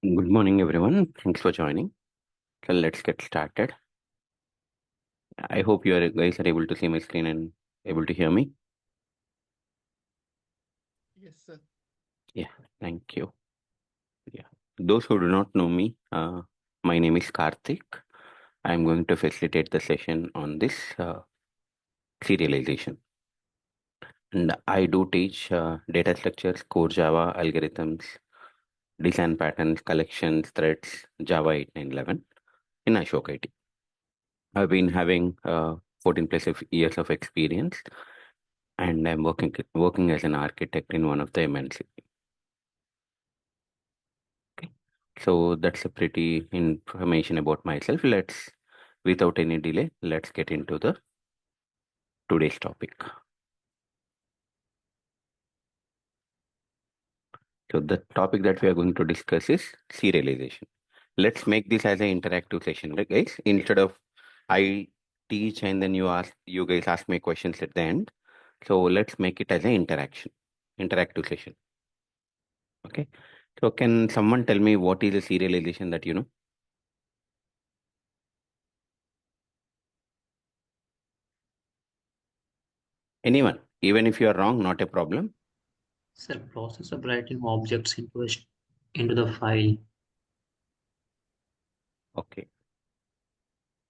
Good morning, everyone. Thanks for joining. So let's get started. I hope you guys are able to see my screen and able to hear me. Yes, sir. Yeah, thank you. Yeah. Those who do not know me, my name is Karthik. I'm going to facilitate the session on this serialization. And I do teach data structures, core Java, algorithms, design patterns, collections, threads, Java 8, 9, 11 in Ashok IT. I've been having 14 plus of years of experience, and I'm working as an architect in one of the MNC. Okay, so that's a pretty information about myself. Without any delay, let's get into the today's topic. So the topic that we are going to discuss is serialization. Let's make this as an interactive session, right, guys? Instead of I teach and then you guys ask me questions at the end. So let's make it as an interactive session. Okay. So can someone tell me what is a serialization that you know? Anyone, even if you are wrong, not a problem. Sir, process of writing objects into the file. Okay.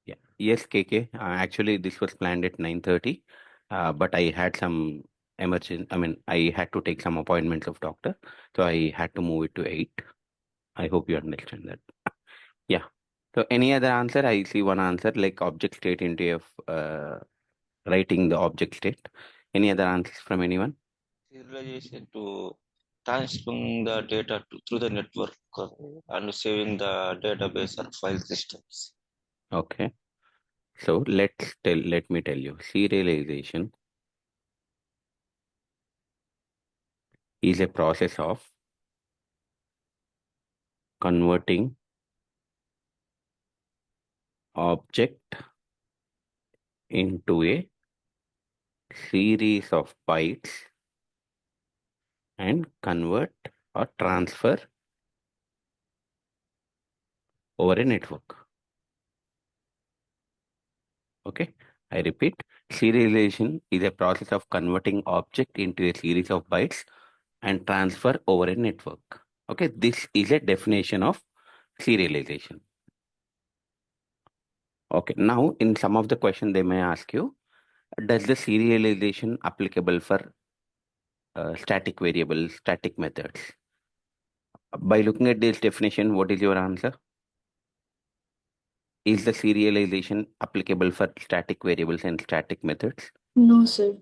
Yeah. Yes, KK. Actually, this was planned at 9:30, but I had some emergency. I mean, I had to take some appointments of doctor, so I had to move it to 8. I hope you understand that. Yeah. So any other answer? I see one answer like object state into writing the object state. Any other answers from anyone? Serialization to transferring the data through the network and saving the database or file systems. Okay. So let me tell you, serialization is a process of converting object into a series of bytes and convert or transfer over a network. Okay, I repeat, serialization is a process of converting object into a series of bytes and transfer over a network. Okay, this is a definition of serialization. Okay, now in some of the question they may ask you, does the serialization applicable for static variables, static methods? By looking at this definition, what is your answer? Is the serialization applicable for static variables and static methods? No, sir.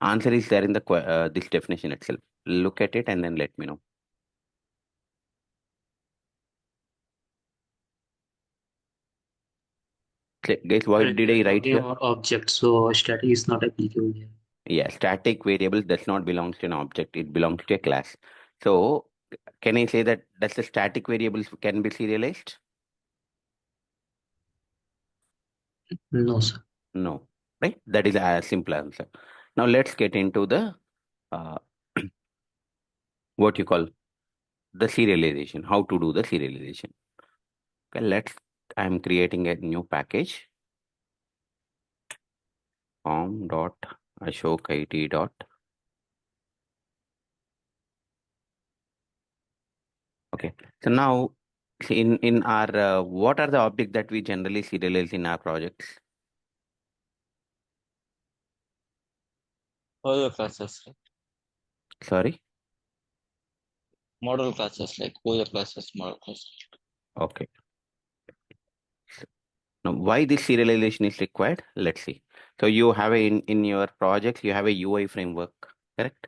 Answer is there in the this definition itself. Look at it and then let me know. Guys, why Sir, did we I are write talking here? about objects, so static is not applicable here. Yeah, static variable does not belong to an object. It belongs to a class. So can I say that does the static variables can be serialized? No, sir. No, right? That is a simple answer. Now let's get into the uh, what you call the serialization. How to do the serialization? Okay, I'm creating a new package ashokit. Okay, so now in our what are the objects that we generally serialize in our projects? Other classes, right? Sorry. Model classes like other classes, model classes. Okay. Now, why this serialization is required? Let's see. So you have in your project, you have a UI framework, correct?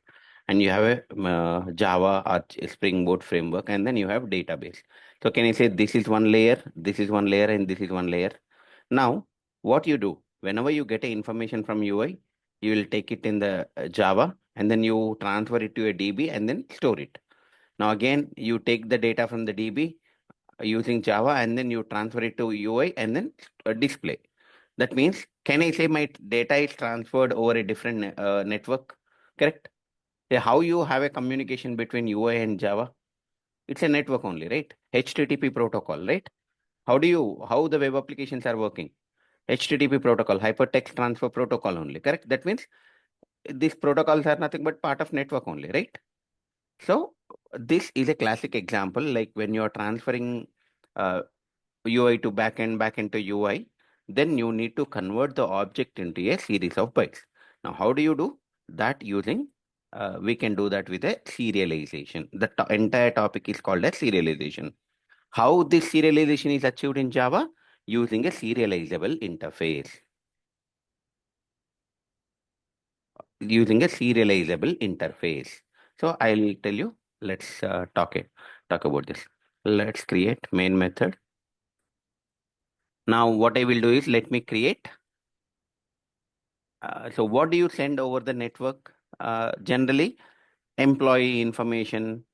And you have a Java or Spring Boot framework, and then you have database. So can I say this is one layer, this is one layer, and this is one layer? Now, what you do, whenever you get a information from UI, you will take it in the Java, and then you transfer it to a DB and then store it. Now again, you take the data from the DB using Java and then you transfer it to UI and then display. That means, can I say my data is transferred over a different network? Correct? How you have a communication between UI and Java? It's a network only, right? HTTP protocol, right? How the web applications are working? HTTP protocol, hypertext transfer protocol only, correct? That means these protocols are nothing but part of network only, right? So this is a classic example, like when you're transferring uh, UI to backend, backend to UI, then you need to convert the object into a series of bytes. Now, how do you do that using? We can do that with a serialization. The entire topic is called as serialization. How this serialization is achieved in Java? Using a serializable interface. Using a serializable interface. So I'll tell you, let's talk about this. Let's create main method. Now what I will do is let me create. So what do you send over the network? Generally, employee information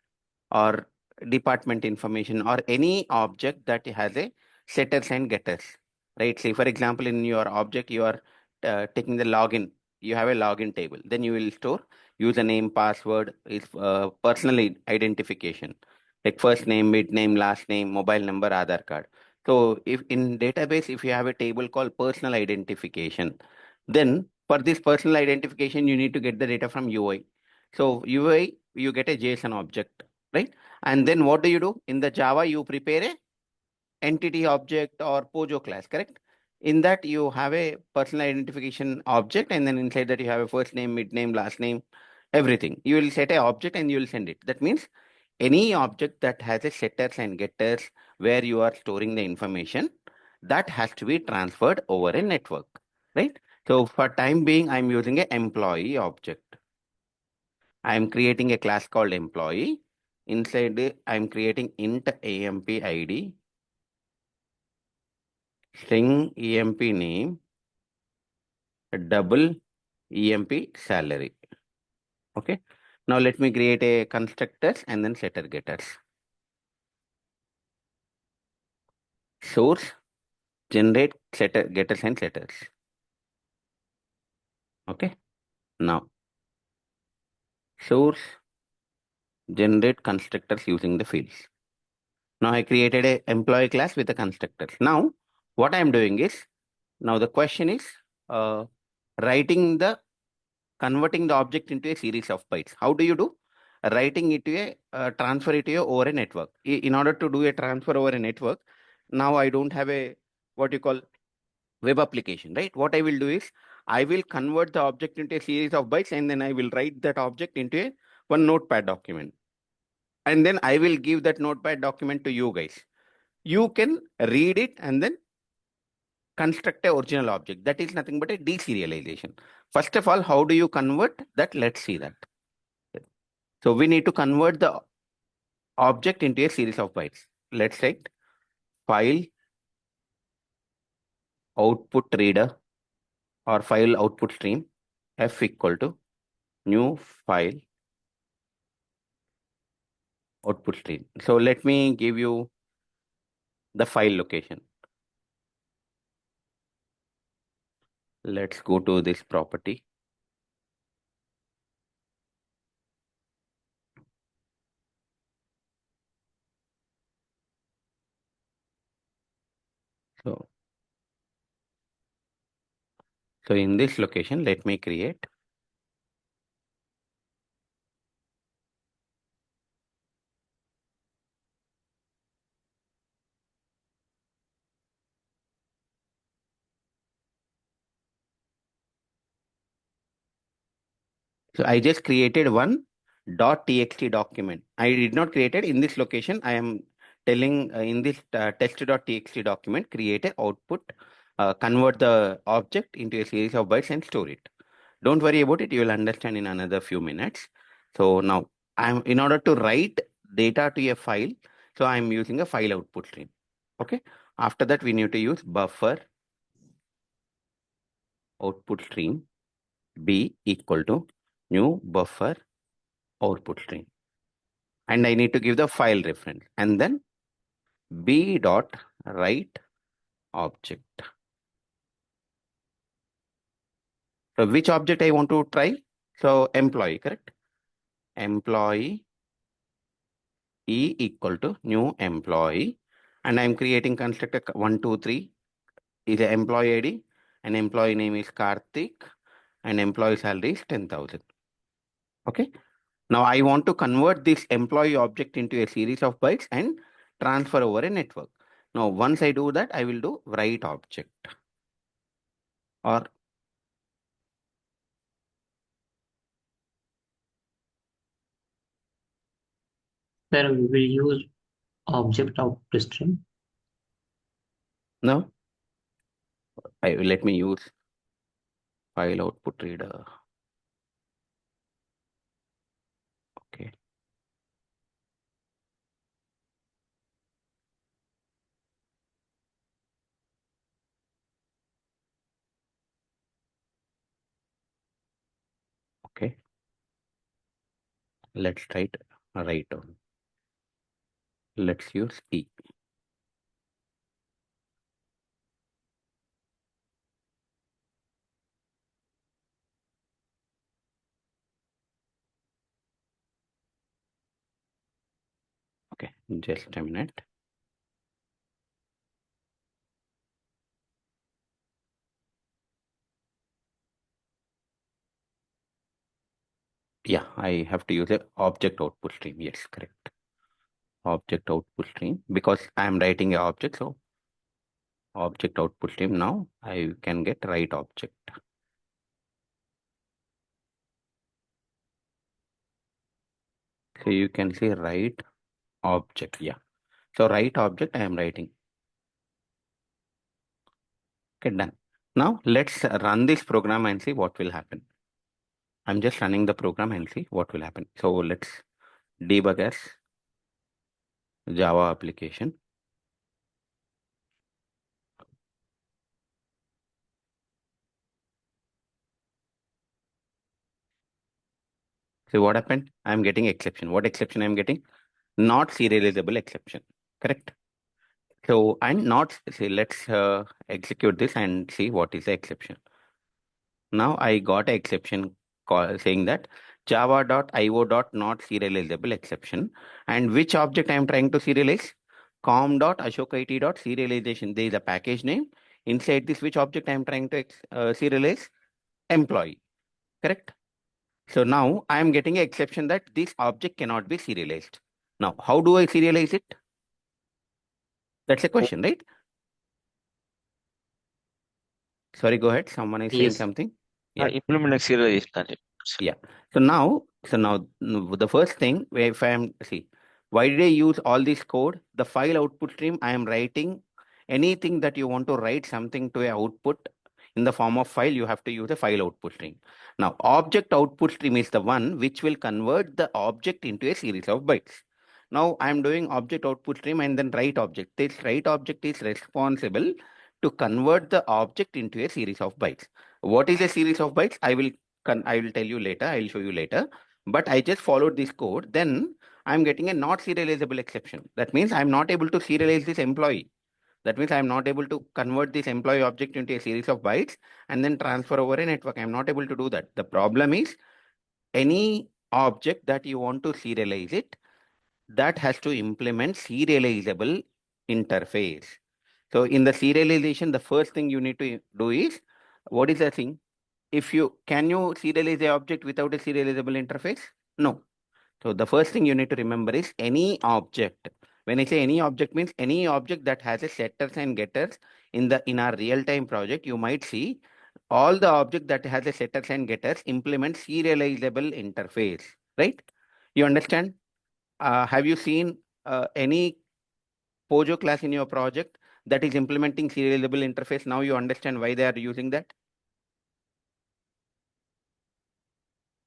or department information or any object that has a setters and getters, right? Say, for example, in your object, you are taking the login. You have a login table. Then you will store username, password, is personal identification, like first name, mid name, last name, mobile number, Aadhaar card. So if in database, if you have a table called personal identification, then for this personal identification, you need to get the data from UI. So UI, you get a JSON object, right? And then what do you do? In the Java, you prepare a entity object or Pojo class, correct? In that, you have a personal identification object, and then inside that, you have a first name, mid name, last name, everything. You will set a object and you will send it. That means any object that has a setters and getters where you are storing the information, that has to be transferred over a network, right? So for time being, I'm using a employee object. I'm creating a class called employee. Inside it, I'm creating int AMP ID, string EMP name, double EMP salary. Okay. Now let me create a constructors and then setter getters. Source, generate setter getters and setters. Okay. Now source, generate constructors using the fields. Now I created a employee class with the constructors. Now what I'm doing is, now the question is uh, writing the converting the object into a series of bytes. How do you do? Writing it to a transfer it to a over a network. In order to do a transfer over a network, now I don't have a what you call web application, right? What I will do is I will convert the object into a series of bytes and then I will write that object into a one notepad document. And then I will give that notepad document to you guys. You can read it and then construct a original object. That is nothing but a deserialization. First of all, how do you convert that? Let's see that. So we need to convert the object into a series of bytes. Let's write file output reader or file output stream f equal to new file output stream. So let me give you the file location. Let's go to this property. So, so in this location, let me create. So I just created one .txt document. I did not create it in this location. I am telling in this test.txt document, create a output, convert the object into a series of bytes and store it. Don't worry about it. You will understand in another few minutes. So now I'm in order to write data to a file. So I'm using a file output stream. Okay. After that, we need to use buffer output stream b equal to new buffer output stream. And I need to give the file reference and then b dot write object. So which object I want to try? So employee, correct? employee E equal to new employee, and I'm creating constructor 123 is an employee ID, and employee name is Karthik, and employee salary is 10,000. Okay. Now I want to convert this employee object into a series of bytes and transfer over a network. Now once I do that, I will do write object, or Sir, we will use object output stream. no, let me use file output reader. Okay. Okay. Let's write on. Let's use E. Okay, just a minute. Yeah, I have to use a object output stream. Yes, correct. Object output stream, because I am writing a object, so object output stream. Now I can get write object. So you can see write object. Yeah. So write object I am writing. Okay, done. Now let's run this program and see what will happen. I'm just running the program and see what will happen. So let's debug as Java application. See what happened? I'm getting exception. What exception I'm getting? Not serializable exception. Correct. So and not see. Let's execute this and see what is the exception. Now I got an exception saying that java.io.not serializable exception. And which object I am trying to serialize? com.ashokit.serialization. There is a package name. Inside this, which object I am trying to serialize? Employee. Correct? So now I am getting an exception that this object cannot be serialized. Now, how do I serialize it? That's a question, right? Sorry, go ahead. Someone is saying Yes. something. Yeah. Implement a serialization concept. Yeah. So now the first thing, if I am, see, why did I use all this code? The file output stream, I am writing anything that you want to write something to a output in the form of file, you have to use a file output stream. Now, object output stream is the one which will convert the object into a series of bytes. Now, I am doing object output stream and then write object. This write object is responsible to convert the object into a series of bytes. What is a series of bytes? I will tell you later. I will show you later. But I just followed this code. Then I'm getting a not serializable exception. That means I'm not able to serialize this employee. That means I'm not able to convert this employee object into a series of bytes and then transfer over a network. I'm not able to do that. The problem is any object that you want to serialize it, that has to implement serializable interface. So in the serialization, the first thing you need to do is, what is the thing? If you can you serialize a object without a serializable interface? No. So the first thing you need to remember is any object. When I say any object means any object that has a setters and getters in our real-time project, you might see all the object that has a setters and getters implement serializable interface, right? You understand? Have you seen any Pojo class in your project that is implementing serializable interface? Now you understand why they are using that.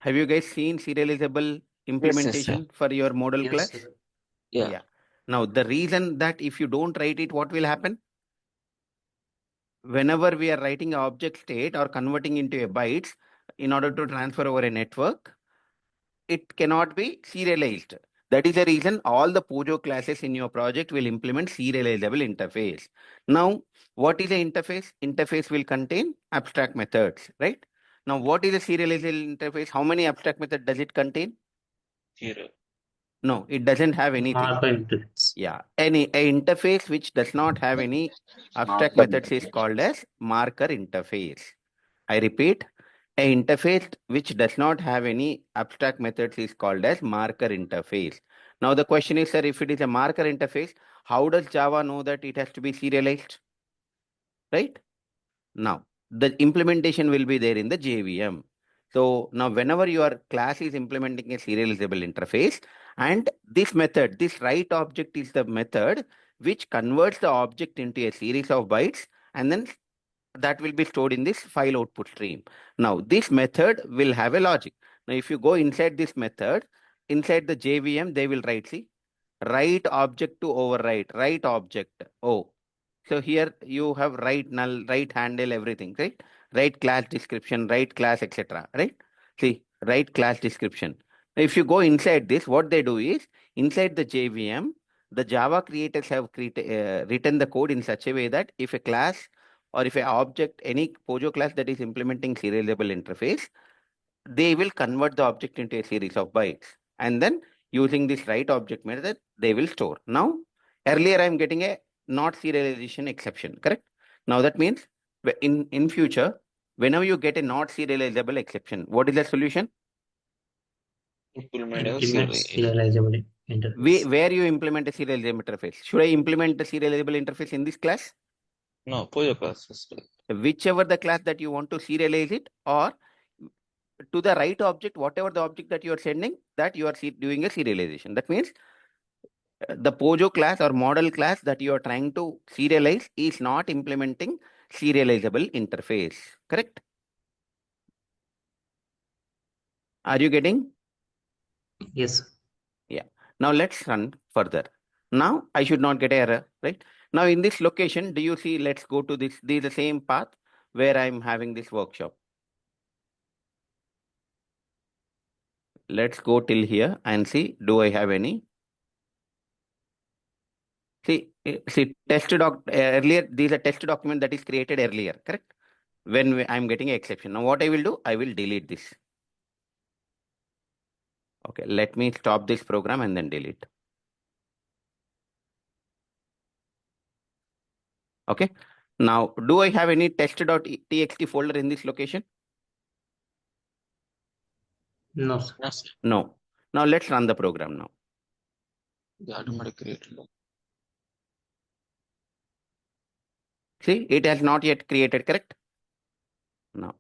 Have you guys seen serializable Yes, sir. implementation for your model Yes, class? sir. Yeah. Yeah. Now, the reason that if you don't write it, what will happen? Whenever we are writing a object state or converting into a bytes in order to transfer over a network, it cannot be serialized. That is the reason all the Pojo classes in your project will implement serializable interface. Now, what is the interface? Interface will contain abstract methods, right? Now, what is a serializable interface? How many abstract methods does it contain? Here, No, it doesn't have anything. Marker interface. Yeah, any a interface which does not have any abstract Marker methods is interface. called as marker interface. I repeat, a interface which does not have any abstract methods is called as marker interface. Now the question is, sir, if it is a marker interface, how does Java know that it has to be serialized? Right? Now, the implementation will be there in the JVM. So now whenever your class is implementing a serializable interface, and this method, this write object is the method which converts the object into a series of bytes, and then that will be stored in this file output stream. Now, this method will have a logic. Now, if you go inside this method, inside the JVM, they will write, see, write object to overwrite, write object. Oh, so here you have write null, write handle, everything, right? Write class description, write class, etc. Right? See, write class description. If you go inside this, what they do is inside the JVM, the Java creators have written the code in such a way that if a class or if a object, any Pojo class that is implementing serializable interface, they will convert the object into a series of bytes. And then using this write object method, they will store. Now, earlier I'm getting a not serialization exception, correct? Now that means in future, whenever you get a not serializable exception, what is the solution? implement a Implement serial. serializable interface. Where you implement a serializable interface? Should I implement the serializable interface in this class? No, Pojo classes. Whichever the class that you want to serialize it, or to the right object, whatever the object that you are sending, that you are doing a serialization. That means the Pojo class or model class that you are trying to serialize is not implementing serializable interface. Correct? Are you getting? Yes. Yeah. Now let's run further. Now I should not get error, right? Now in this location, do you see? Let's go to this. This is the same path where I'm having this workshop. Let's go till here and see, do I have any? See, test doc earlier, these are test document that is created earlier, correct? When I'm getting an exception. Now what I will do, I will delete this. Okay, let me stop this program and then delete. Okay. Now, do I have any test.txt folder in this location? No, sir. Yes, No. Now let's run the program now. the automatic created. See, it has not yet created, correct? Now,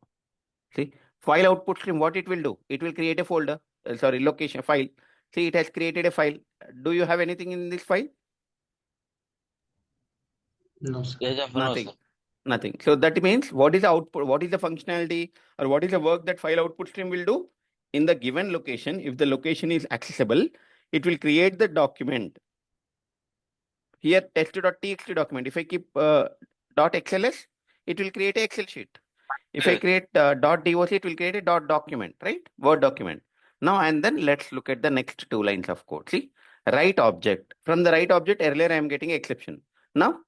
see, file output stream, what it will do? It will create a folder, sorry, location file. See, it has created a file. Do you have anything in this file? No, sir. Age of no, Nothing. sir. Nothing. So that means what is the output? What is the functionality or what is the work that file output stream will do? In the given location, if the location is accessible, it will create the document. Here test.txt document. If I keep .xls, it will create a Excel sheet. If I create .doc, it will create a .document, right? Word document. Now and then let's look at the next two lines of code. See, write object. From the write object, earlier I am getting exception. Now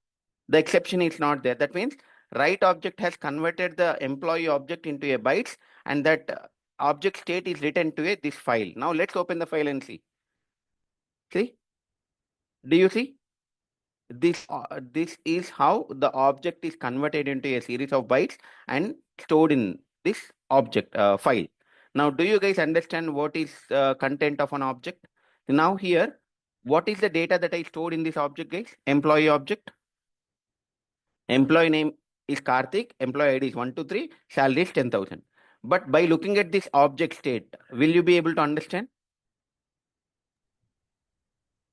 the exception is not there. That means write object has converted the employee object into a bytes, and that object state is written to a this file. Now let's open the file and see. See, do you see? This is how the object is converted into a series of bytes and stored in this object file. Now, do you guys understand what is content of an object? Now here, what is the data that I stored in this object, guys? Employee object. Employee name is Karthik. Employee ID is 123. Salary is 10,000. But by looking at this object state, will you be able to understand?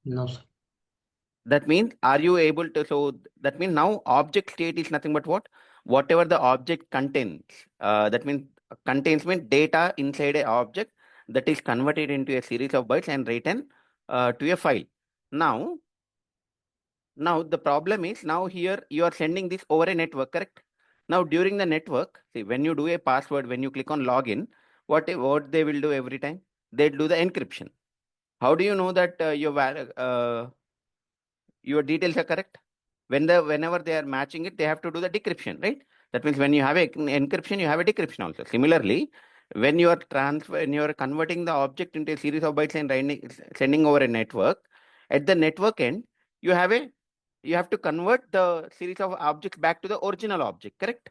No, sir. That means, are you able to? So that means now object state is nothing but what? Whatever the object contains. That means contains means data inside a object that is converted into a series of bytes and written to a file. Now, now the problem is now here you are sending this over a network, correct? Now during the network, see when you do a password, when you click on login, what they will do every time? They do the encryption. How do you know that your details are correct? Whenever they are matching it, they have to do the decryption, right? That means when you have an encryption, you have a decryption also. Similarly, when you are converting the object into a series of bytes and sending over a network, at the network end, you have to convert the series of objects back to the original object, correct?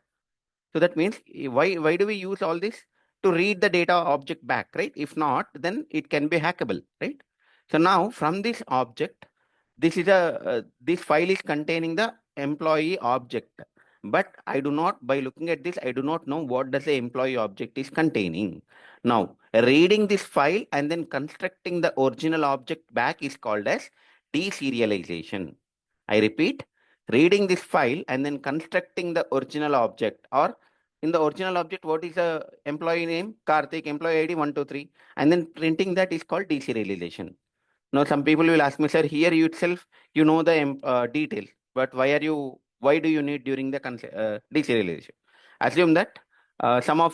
So that means why do we use all this? To read the data object back, right? If not, then it can be hackable, right? So now from this object, this file is containing the employee object. But I do not, by looking at this, I do not know what does the employee object is containing. Now, reading this file and then constructing the original object back is called as deserialization. I repeat, reading this file and then constructing the original object, or in the original object, what is the employee name? Karthik, employee ID 123, and then printing that is called deserialization. Now, some people will ask me, sir, here you itself, you know the details, but why do you need during the deserialization? Assume that some of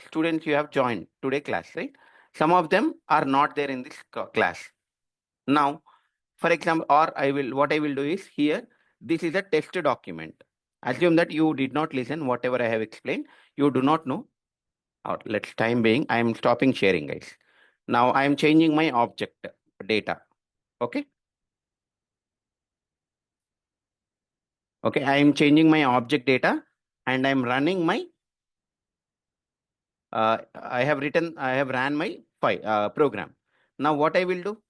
students you have joined today class, right? Some of them are not there in this class. Now, for example, what I will do is here, this is a test document. Assume that you did not listen, whatever I have explained, you do not know. Or let's time being, I am stopping sharing, guys. Now I am changing my object data. Okay. Okay. I am changing my object data and I'm running my, I have ran my program. Now what I will do,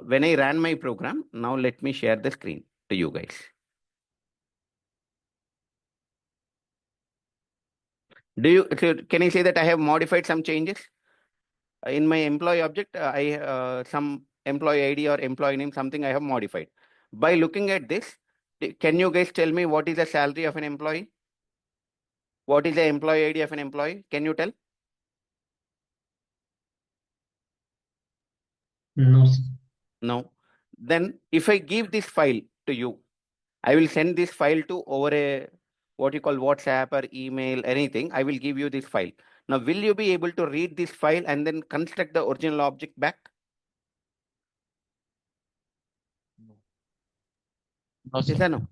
when I ran my program, now let me share the screen to you guys. Can I say that I have modified some changes? In my employee object, I some employee ID or employee name, something I have modified. By looking at this, can you guys tell me what is the salary of an employee? What is the employee ID of an employee? Can you tell? No, sir. No. Then if I give this file to you, I will send this file to over a what you call WhatsApp or email, anything. I will give you this file. Now, will you be able to read this file and then construct the original object back? No, Yes sir. or no?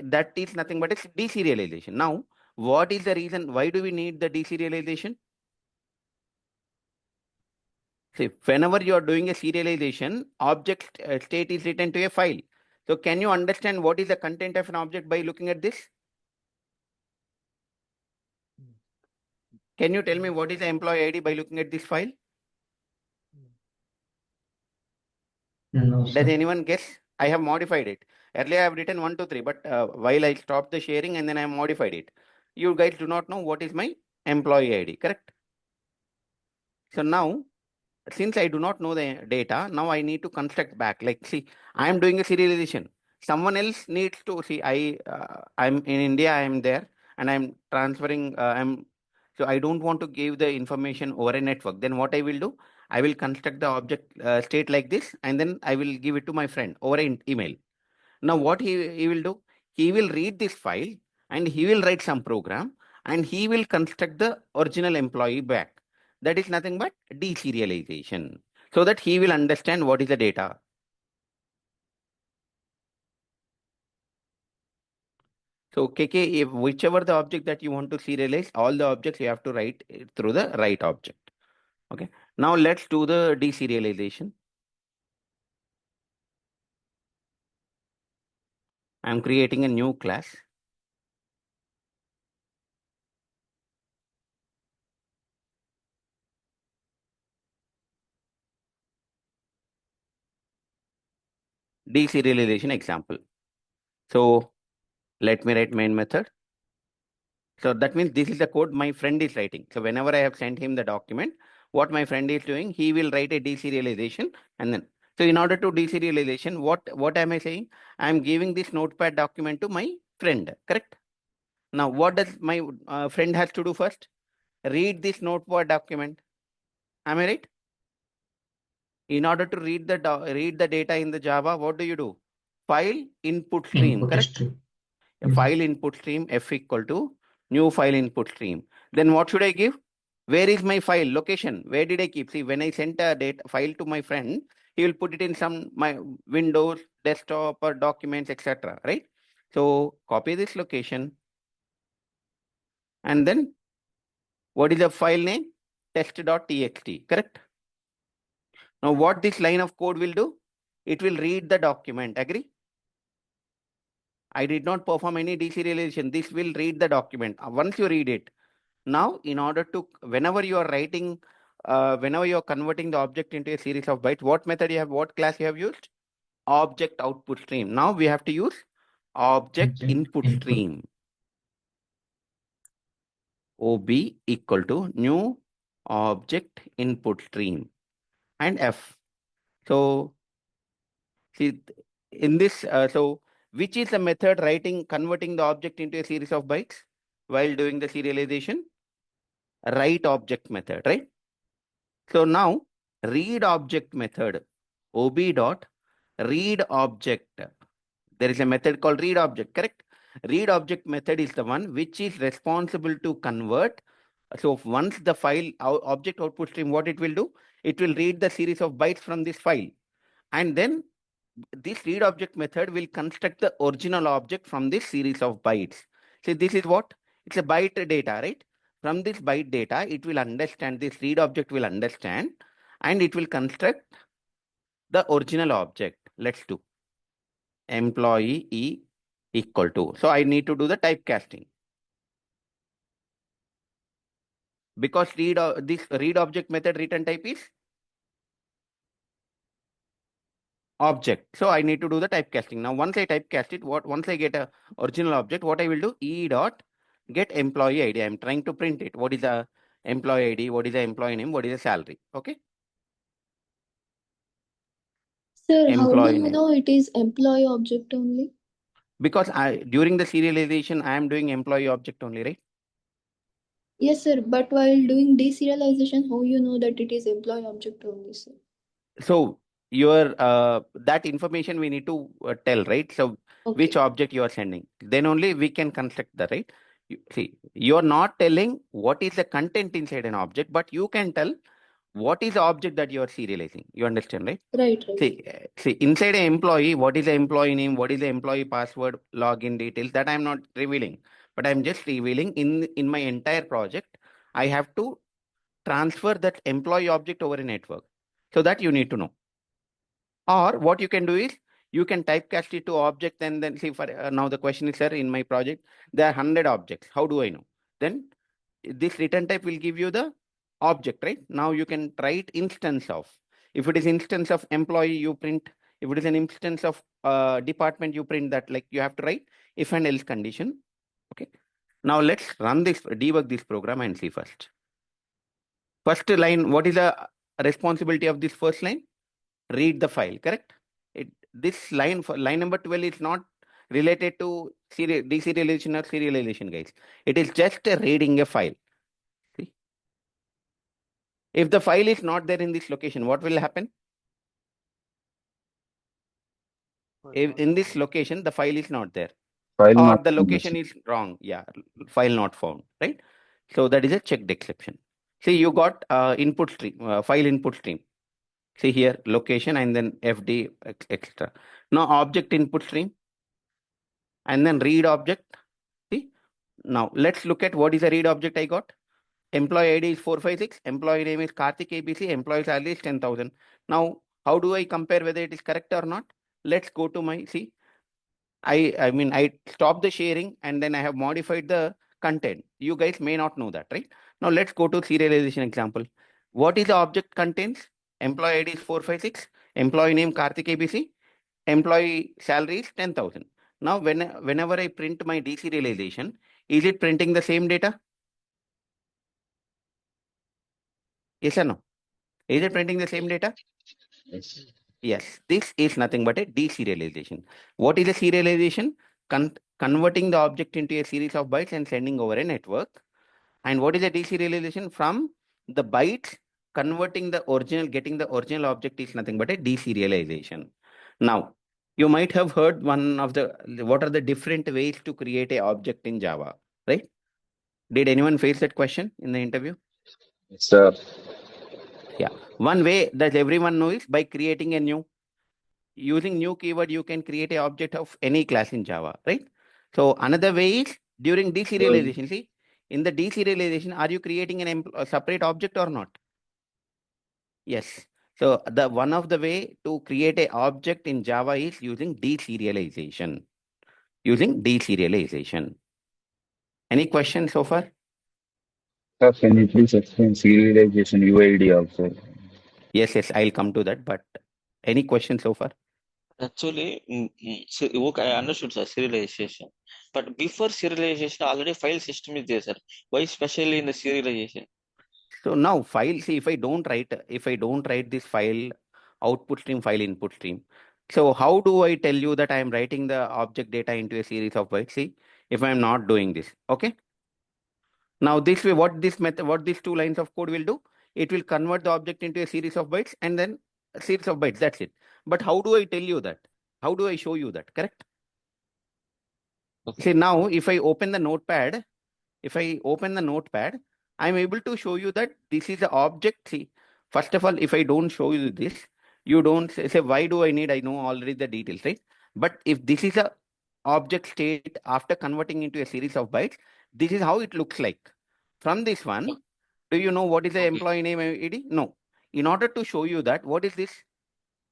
That is nothing but it's deserialization. Now, what is the reason? Why do we need the deserialization? See, whenever you are doing a serialization, object state is written to a file. So, can you understand what is the content of an object by looking at this? Can you tell me what is the employee ID by looking at this file? No, Does sir. anyone guess? I have modified it. Earlier, I have written 1, 2, 3, but while I stopped the sharing and then I have modified it. You guys do not know what is my employee ID, correct? So now, since I do not know the data, now I need to construct back. Like, see, I am doing a serialization. Someone else needs to see. I'm in India. I am there, and I'm transferring. So I don't want to give the information over a network. Then what I will do? I will construct the object state like this, and then I will give it to my friend over an email. Now, what he will do? He will read this file and he will write some program and he will construct the original employee back. That is nothing but deserialization so that he will understand what is the data. So, KK, if whichever the object that you want to serialize, all the objects you have to write it through the right object. Okay. Now, let's do the deserialization. I'm creating a new class. Deserialization example. So, let me write main method. So that means this is the code my friend is writing. So whenever I have sent him the document, what my friend is doing, he will write a deserialization and then. So in order to deserialization, what am I saying? I am giving this notepad document to my friend, correct? Now what does my friend has to do first? Read this notepad document. Am I right? In order to read the data in the Java, what do you do? File input stream, Input correct? stream. A Yes. file input stream f equal to new file input stream. Then what should I give? Where is my file location? Where did I keep? See, when I sent a data file to my friend, he will put it in some my Windows, desktop, or documents, etc. Right? So copy this location and then What is the file name? Test.txt, correct? Now what this line of code will do? It will read the document, agree? I did not perform any deserialization. This will read the document. Once you read it, now in order to, whenever you are writing, whenever you are converting the object into a series of bytes, what method you have, what class you have used? Object output stream. Now we have to use object input stream. OB equal to new object input stream and F. So see in this, which is the method converting the object into a series of bytes while doing the serialization? Write object method, right? So now read object method, OB dot read object. There is a method called read object, correct? Read object method is the one which is responsible to convert. So once the file object output stream, what it will do? It will read the series of bytes from this file. And then this read object method will construct the original object from this series of bytes. So this is what? It's a byte data, right? From this byte data, it will understand, this read object will understand, and it will construct the original object. Let's do employee E equal to. So I need to do the typecasting. Because this read object method return type is object. So I need to do the typecasting. Now, once I typecast it, once I get a original object, what I will do? E dot get employee ID. I'm trying to print it. What is the employee ID? What is the employee name? What is the salary? Okay. Sir, how do Employee you name. know it is employee object only? Because during the serialization, I am doing employee object only, right? Yes, sir. But while doing deserialization, how you know that it is employee object only, sir? So your that information we need to tell, right? So which Okay. object you are sending, then only we can construct the right. See, you're not telling what is the content inside an object, but you can tell what is the object that you are serializing. You understand, right? Right, right. See, inside an employee, what is the employee name? What is the employee password, login details? That I'm not revealing, but I'm just revealing in my entire project. I have to transfer that employee object over a network, so that you need to know. Or what you can do is you can typecast it to object, and then see for now the question is, sir, in my project there are 100 objects. How do I know? Then this return type will give you the object, right? Now you can write instance of. If it is instance of employee, you print. If it is an instance of department, you print that. Like you have to write if and else condition. Okay. Now let's run this, debug this program and see first. First line, what is the responsibility of this first line? Read the file, correct? This line for line number 12 is not related to deserialization or serialization, guys. It is just reading a file. See? If the file is not there in this location, what will happen? If in this location, the file is not there. File Or not the found, location is wrong. Yeah, file not found, right? So that is a checked exception. See, you got input stream, file input stream. See here, location and then FD, etc. Now object input stream and then read object. See, now let's look at what is the read object I got. Employee ID is 456, employee name is Karthik ABC, employee salary is 10,000. Now, how do I compare whether it is correct or not? Let's go to my, see, I stopped the sharing and then I have modified the content. You guys may not know that, right? Now let's go to serialization example. What is the object contains? Employee ID is 456, employee name Karthik ABC, employee salary is 10,000. Now, whenever I print my deserialization, is it printing the same data? Yes or no? Is it printing the same data? yes. Yes, this is nothing but a deserialization. What is a serialization? Converting the object into a series of bytes and sending over a network. And what is a deserialization? From the bytes, converting the original, getting the original object is nothing but a deserialization. Now, you might have heard what are the different ways to create a object in Java, right? Did anyone face that question in the interview? Yes, sir. Yeah. One way that everyone knows is by creating a new. Using new keyword, you can create a object of any class in Java, right? So another way is during deserialization. See, In the deserialization, are you creating a separate object or not? Yes. So the one of the way to create a object in Java is using deserialization. Using deserialization. Any questions so far? Sir, can you please explain serialization UID also? Yes, I'll come to that. But any questions so far? Actually, okay, I understood, sir, serialization. But before serialization, already file system is there, sir. Why especially in the serialization? So now file, see, if I don't write this file, output stream, file, input stream. So how do I tell you that I am writing the object data into a series of bytes? See, if I am not doing this, okay? Now this way, what these two lines of code will do? It will convert the object into a series of bytes and then a series of bytes. That's it. But how do I tell you that? How do I show you that? Correct? Okay. See, now if I open the notepad, I'm able to show you that this is the object. See, first of all, if I don't show you this, you don't say, why do I need? I know already the details, right? But if this is a object state after converting into a series of bytes, this is how it looks like. From this one, do you know what is the Okay. employee name ID? No. In order to show you that, what is this?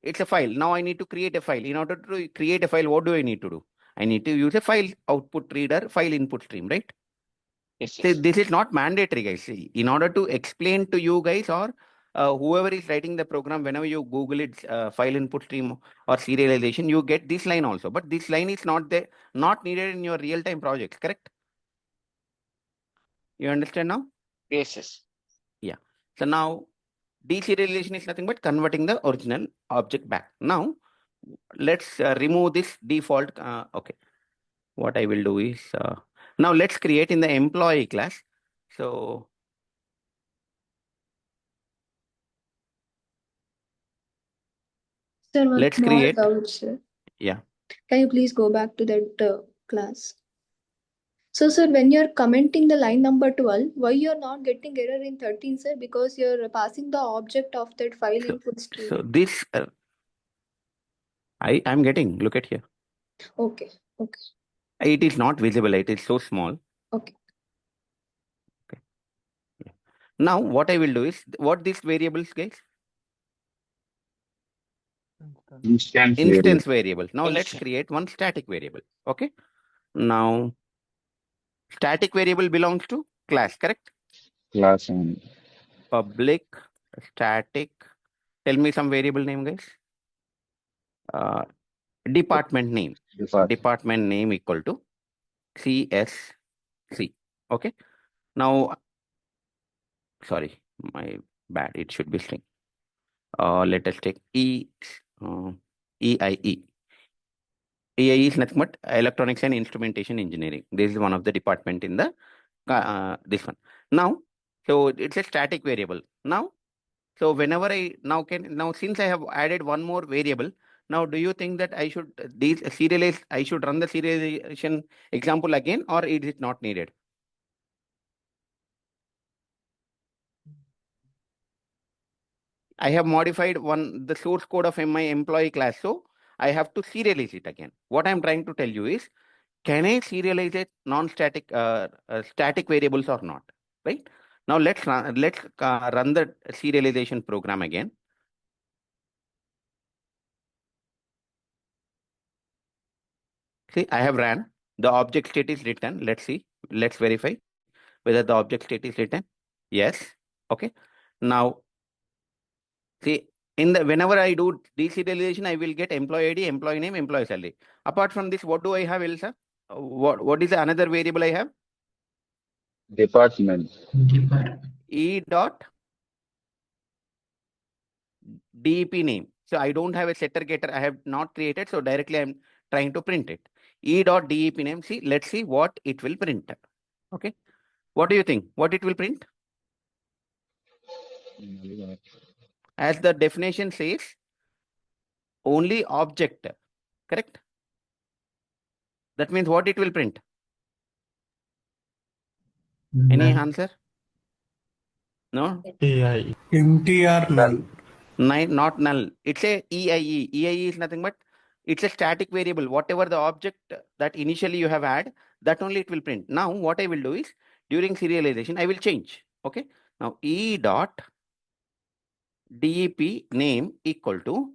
It's a file. Now I need to create a file. In order to create a file, what do I need to do? I need to use a file output reader, file input stream, right? Yes, See, yes. this is not mandatory, guys. See, in order to explain to you guys or whoever is writing the program, whenever you Google it, file input stream or serialization, you get this line also. But this line is not there, not needed in your real-time projects, correct? You understand now? Yes, yes. Yeah. So now deserialization is nothing but converting the original object back. Now let's remove this default. Okay. What I will do is now let's create in the employee class. So Sir, one let's small create. doubt, sir. Yeah. Can you please go back to that class? So, sir, when you're commenting the line number 12, why you're not getting error in 13, sir? Because you're passing the object of that file So, input stream. so this I'm getting. Look at here. Okay, okay, It is not visible. It is so small. okay. Okay. Yeah. Now what I will do is what these variables, guys? Instance Instance variable. variable. Now let's Instance. create one static variable. Okay. Now static variable belongs to class, correct? Class and Public static. Tell me some variable name, guys. Department name. department. Department name equal to CSC. Okay. Now, sorry, my bad. It should be string. Let us take EIE. EIE is nothing but Electronics and Instrumentation Engineering. This is one of the department in the this one. Now, so it's a static variable. Now, so whenever I now since I have added one more variable, now do you think that I should I should run the serialization example again, or is it not needed? I have modified the source code of my employee class, so I have to serialize it again. What I'm trying to tell you is, can I serialize it non-static static variables or not? Right now, let's run the serialization program again. See, I have ran. The object state is written. Let's see. Let's verify whether the object state is written. Yes. Okay. Now, see, in the whenever I do deserialization, I will get employee ID, employee name, employee salary. Apart from this, what do I have, Elsa? What is the another variable I have? Department. E dot DEP name. So I don't have a setter getter. I have not created. So directly I'm trying to print it. E dot DEP name. See, let's see what it will print. Okay. What do you think? What it will print? As the definition says, only object. Correct? That means what it will print? Any answer? No? AI. MTR null. Not null. It's a EIE. EIE is nothing but it's a static variable. Whatever the object that initially you have had, that only it will print. Now, what I will do is during serialization, I will change. Okay. Now E dot DEP name equal to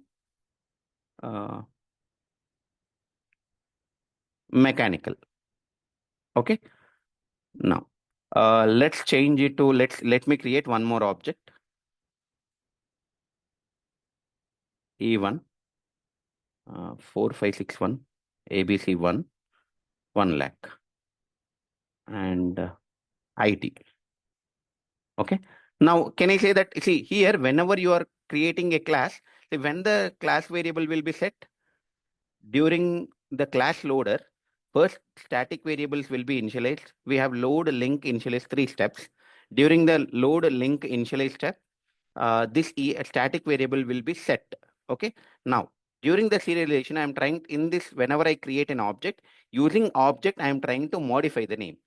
mechanical. Okay. Now let's change it to let me create one more object. E1 4561 ABC1 1 lakh and IT. Okay. Now, can I say that, see here, whenever you are creating a class, see, when the class variable will be set during the class loader, first static variables will be initialized. We have load, link, initialize 3 steps. During the load, link, initialize step, this static variable will be set. Okay. Now, during the serialization, I am trying in this, whenever I create an object, using object, I am trying to modify the name.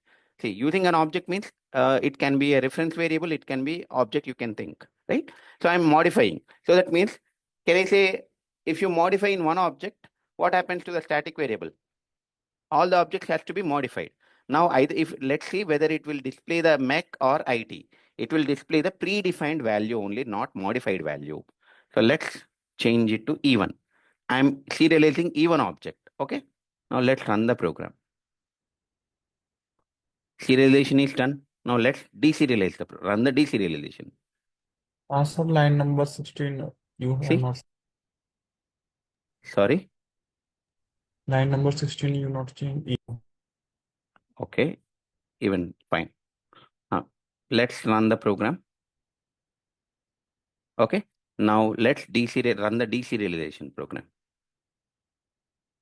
See, using an object means it can be a reference variable, it can be object, you can think, right? So I'm modifying. So that means, can I say, if you modify in one object, what happens to the static variable? All the objects has to be modified. Now, either if let's see whether it will display the mech or IT. It will display the predefined value only, not modified value. So let's change it to E1. I'm serializing E1 object. Okay. Now let's run the program. Serialization is done. Now let's deserialize run the deserialization. Answer line number 16. You have See? not. Sorry. Line number 16. You not change. Okay. Even fine. Let's run the program. Okay. Now let's run the deserialization program.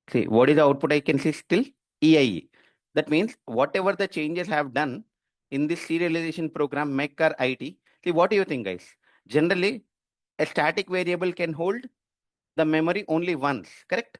See, what is the output I can see still? EIE. That means whatever the changes I have done in this serialization program, mech or IT. See, what do you think, guys? Generally, a static variable can hold the memory only once, correct?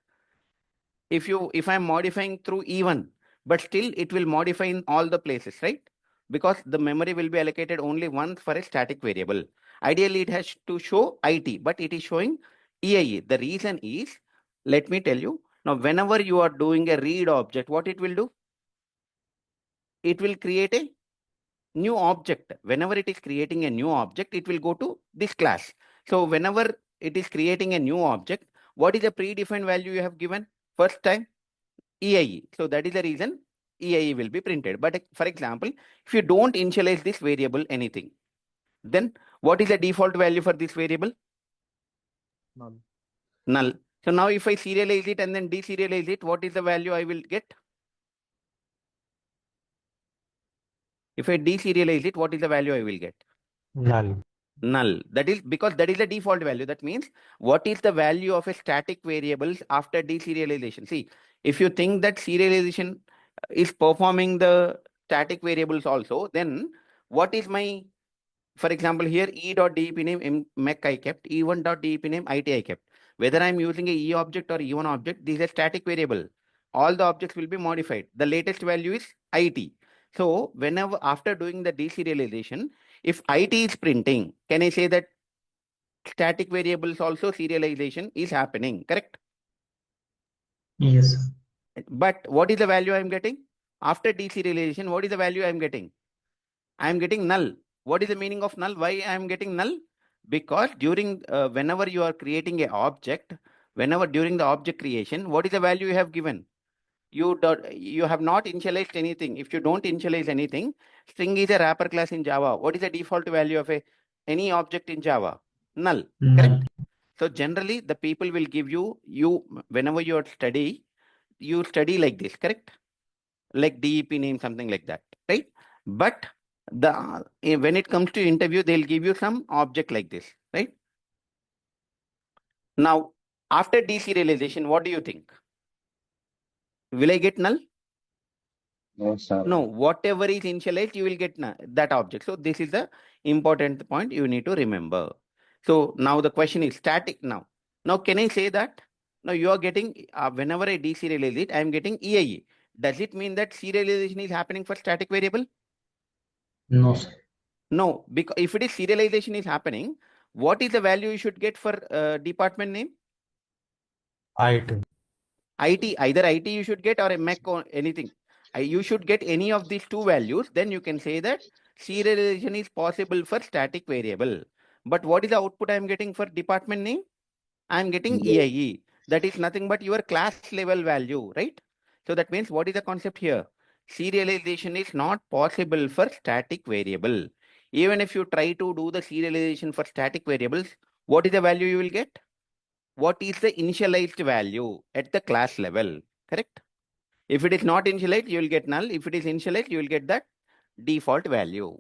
If I'm modifying through E1, but still it will modify in all the places, right? Because the memory will be allocated only once for a static variable. Ideally, it has to show IT, but it is showing EIE. The reason is, let me tell you, now whenever you are doing a read object, what it will do? It will create a new object. Whenever it is creating a new object, it will go to this class. So whenever it is creating a new object, what is the predefined value you have given first time? EIE. So that is the reason EIE will be printed. But for example, if you don't initialize this variable anything, then what is the default value for this variable? Null. Null. So now if I serialize it and then deserialize it, what is the value I will get? If I deserialize it, what is the value I will get? Null. Null. That is because that is the default value. That means what is the value of a static variables after deserialization? See, if you think that serialization is performing the static variables also, then what is my, for example, here E.dep name mech I kept, E1.dep name IT I kept. Whether I'm using a E object or E1 object, this is a static variable. All the objects will be modified. The latest value is IT. So whenever after doing the deserialization, if IT is printing, can I say that static variables also serialization is happening, correct? Yes. But what is the value I'm getting? After deserialization, what is the value I'm getting? I'm getting null. What is the meaning of null? Why I'm getting null? Because during whenever you are creating a object, whenever during the object creation, what is the value you have given? You have not initialized anything. If you don't initialize anything, string is a wrapper class in Java. What is the default value of any object in Java? Null. Null. Correct? So generally, the people will give you whenever you study, you study like this, correct? Like DEP name, something like that, right? But when it comes to interview, they'll give you some object like this, right? Now, after deserialization, what do you think? Will I get null? No, sir. No, whatever is initialized, you will get that object. So this is the important point you need to remember. So now the question is static now. Now, can I say that? Now you are getting, whenever I deserialize it, I am getting EIE. Does it mean that serialization is happening for static variable? No, sir. No, because if it is serialization is happening, what is the value you should get for department name? IT. IT, either IT you should get or a mech or anything. you should get any of these two values, then you can say that serialization is possible for static variable. But what is the output I am getting for department name? I am getting EIE. That is nothing but your class level value, right? So that means what is the concept here? Serialization is not possible for static variable. Even if you try to do the serialization for static variables, what is the value you will get? What is the initialized value at the class level? Correct? If it is not initialized, you will get null. If it is initialized, you will get that default value.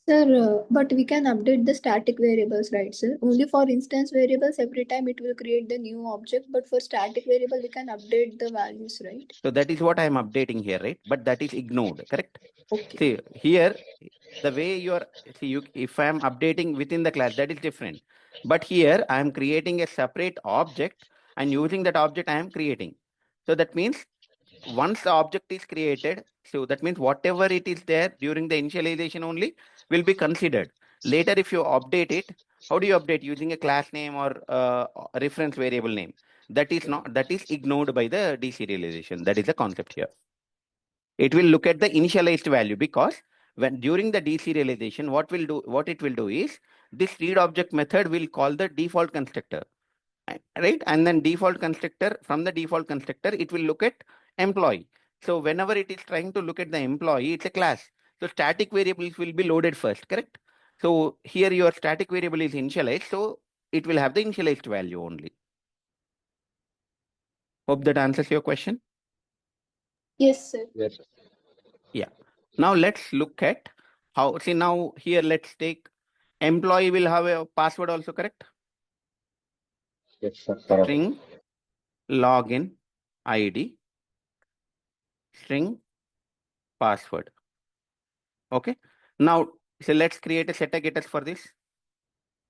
Sir, but we can update the static variables, right, sir? Only for instance variables, every time it will create the new object, but for static variable, we can update the values, right? So that is what I am updating here, right? But that is ignored, correct? Okay. See, here, the way you're, see, if I am updating within the class, that is different. But here, I am creating a separate object and using that object I am creating. So that means once the object is created, so that means whatever it is there during the initialization only will be considered. Later, if you update it, how do you update? Using a class name or a reference variable name. That is not, that is ignored by the deserialization. That is the concept here. It will look at the initialized value, because when during the deserialization, what it will do is this read object method will call the default constructor, right? And then default constructor, from the default constructor, it will look at employee. So whenever it is trying to look at the employee, it's a class. So static variables will be loaded first, correct? So here your static variable is initialized, so it will have the initialized value only. Hope that answers your question. Yes, sir. Yes. Yeah. Now let's look at how, see, now here let's take employee will have a password also, correct? Yes, sir. Correct. String login ID, string password. Okay. Now, so let's create a setter getters for this.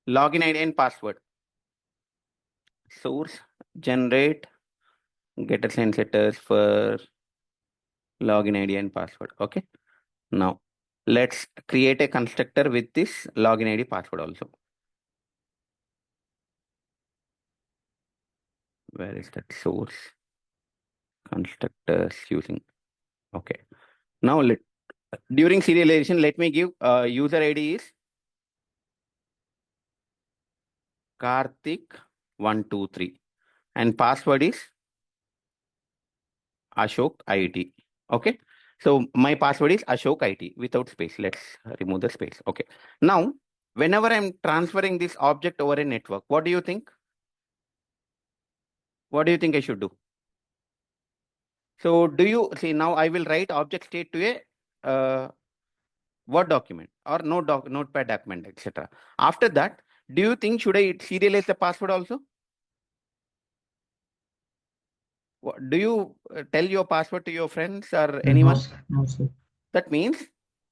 Login ID and password. Source generate getters and setters for login ID and password. Okay. Now let's create a constructor with this login ID password also. Where is that source? Constructors using. Okay. Now during serialization, let me give user ID is Karthik123 and password is Ashok IT. Okay. So my password is Ashok IT without space. Let's remove the space. Okay. Now, whenever I'm transferring this object over a network, what do you think? What do you think I should do? So do you see, now I will write object state to a Word document or notepad document, etc. After that, do you think should I serialize the password also? Do you tell your password to your friends or anyone? No, sir. That means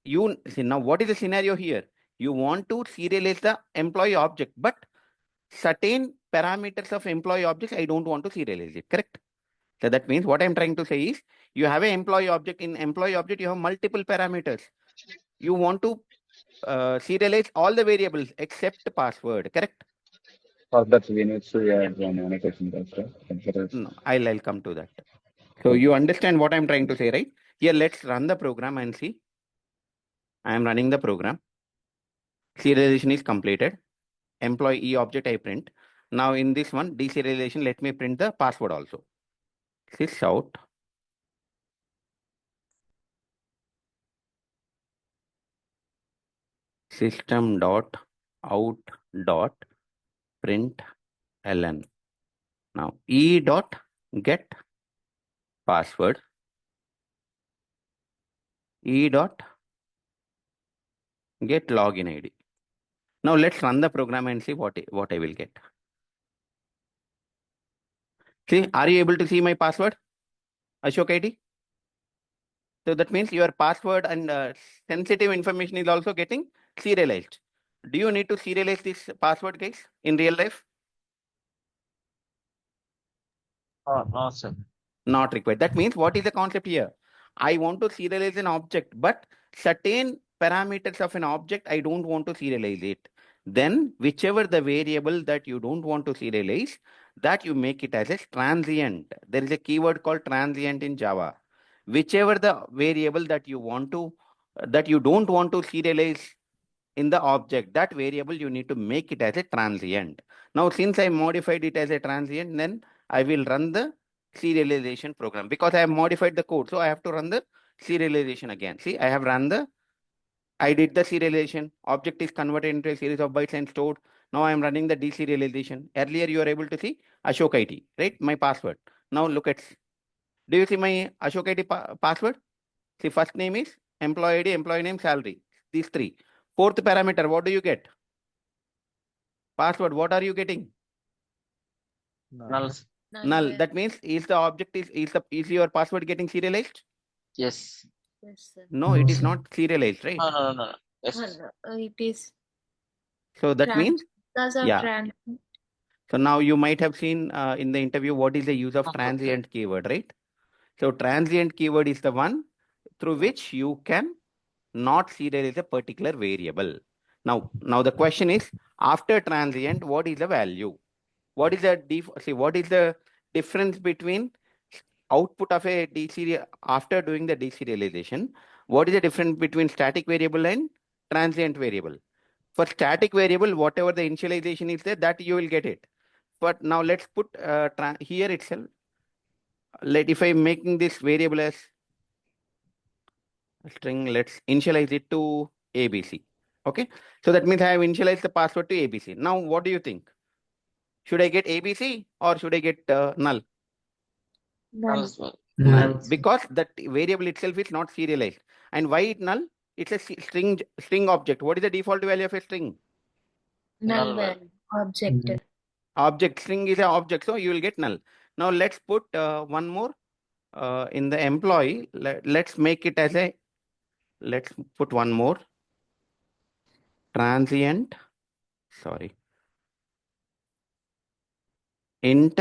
you see, now what is the scenario here? You want to serialize the employee object, but certain parameters of employee objects, I don't want to serialize it, correct? So that means what I'm trying to say is you have an employee object. In employee object, you have multiple parameters. You want to serialize all the variables except password, correct? For that, we need to add one annotation also. Consider. No, I'll come to that. So you understand what I'm trying to say, right? Here, let's run the program and see. I am running the program. Serialization is completed. Employee object I print. Now in this one, deserialization, let me print the password also. Sys out system dot out dot print ln. Now e dot get password, e dot get login ID. Now let's run the program and see what I will get. See, are you able to see my password? Ashok ID. So that means your password and sensitive information is also getting serialized. Do you need to serialize this password, guys, in real life? No, sir. Not required. That means what is the concept here? I want to serialize an object, but certain parameters of an object, I don't want to serialize it. Then whichever the variable that you don't want to serialize, that you make it as a transient. There is a keyword called transient in Java. whichever the variable that you want to, that you don't want to serialize in the object, that variable you need to make it as a transient. Now, since I modified it as a transient, then I will run the serialization program because I have modified the code. So I have to run the serialization again. See, I did the serialization. Object is converted into a series of bytes and stored. Now I am running the deserialization. Earlier you are able to see Ashok IT, right? My password. Now look at, do you see my Ashok IT password? See, first name is employee ID, employee name, salary. These three. Fourth parameter, what do you get? Password, what are you getting? Null. Null. That means is the object is your password getting serialized? Yes. Yes, sir. No, No, it is sir. not serialized, right? No. Yes. It is So that trans means, because of yeah. trans. So now you might have seen in the interview what is the use of Okay. transient keyword, right? So transient keyword is the one through which you can not serialize a particular variable. Now the question is, after transient, what is the value? What is what is the difference between output of a deserial after doing the deserialization? What is the difference between static variable and transient variable? For static variable, whatever the initialization is there, that you will get it. But now let's put here itself. If I'm making this variable as a string, let's initialize it to ABC. Okay. So that means I have initialized the password to ABC. Now, what do you think? Should I get ABC or should I get null? Null Null. as well. Null. Null. Because that variable itself is not serialized. And why it null? It's a string object. What is the default value of a string? Null Null value object. Mm. Object. String is an object, so you will get null. Now let's put one more in the employee. Let's make it as a, let's put one more transient, sorry, int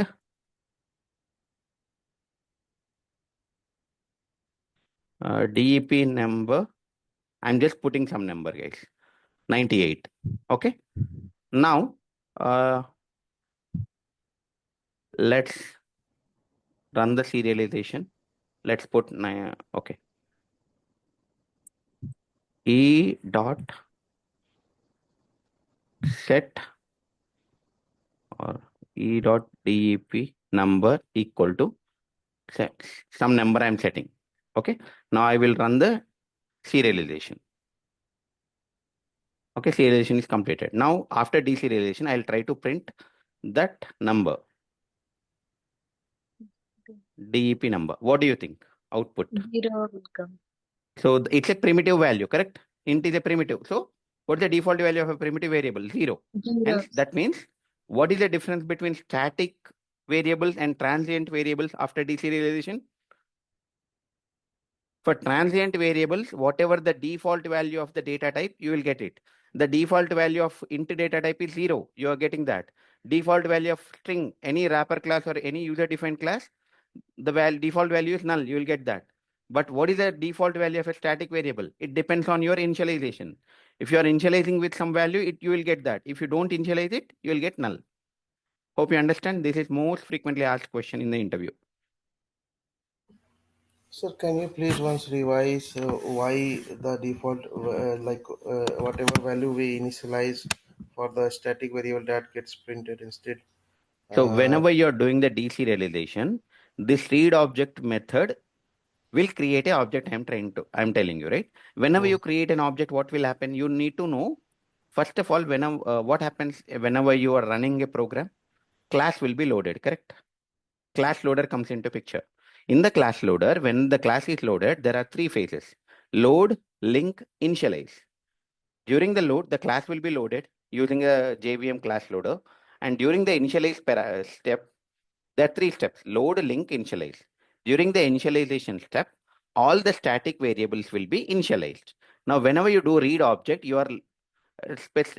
DEP number. I'm just putting some number, guys. 98. Okay. Now, let's run the serialization. Let's put okay. E dot set or E dot DEP number equal to some number I'm setting. Okay. Now I will run the serialization. Okay, serialization is completed. Now after deserialization, I'll try to print that number. DEP number. What do you think? Output. 0 will come. So it's a primitive value, correct? Int is a primitive. So what's the default value of a primitive variable? 0. 0. Hence, that means what is the difference between static variables and transient variables after deserialization? For transient variables, whatever the default value of the data type, you will get it. The default value of int data type is 0. You are getting that. Default value of string, any wrapper class or any user-defined class, the default value is null. You will get that. But what is the default value of a static variable? It depends on your initialization. If you are initializing with some value, you will get that. If you don't initialize it, you will get null. Hope you understand. This is most frequently asked question in the interview. Sir, can you please once revise why the default, whatever value we initialize for the static variable that gets printed instead? So whenever you're doing the deserialization, this read object method will create a object. I'm telling you, right? Whenever you create an object, what will happen? You need to know, first of all, whenever what happens whenever you are running a program, class will be loaded, correct? Class loader comes into picture. In the class loader, when the class is loaded, there are three phases: load, link, initialize. During the load, the class will be loaded using a JVM class loader. And during the initialize step, there are three steps: load, link, initialize. During the initialization step, all the static variables will be initialized. Now, whenever you do read object, you are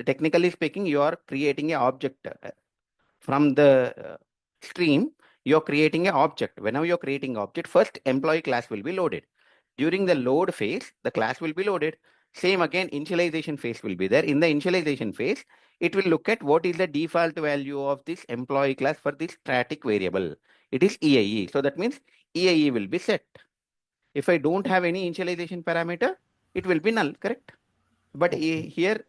technically speaking, you are creating an object from the stream. You're creating an object. Whenever you're creating object, first employee class will be loaded. During the load phase, the class will be loaded. Same again, initialization phase will be there. In the initialization phase, it will look at what is the default value of this employee class for this static variable. It is EIE. So that means EIE will be set. If I don't have any initialization parameter, it will be null, correct? But here,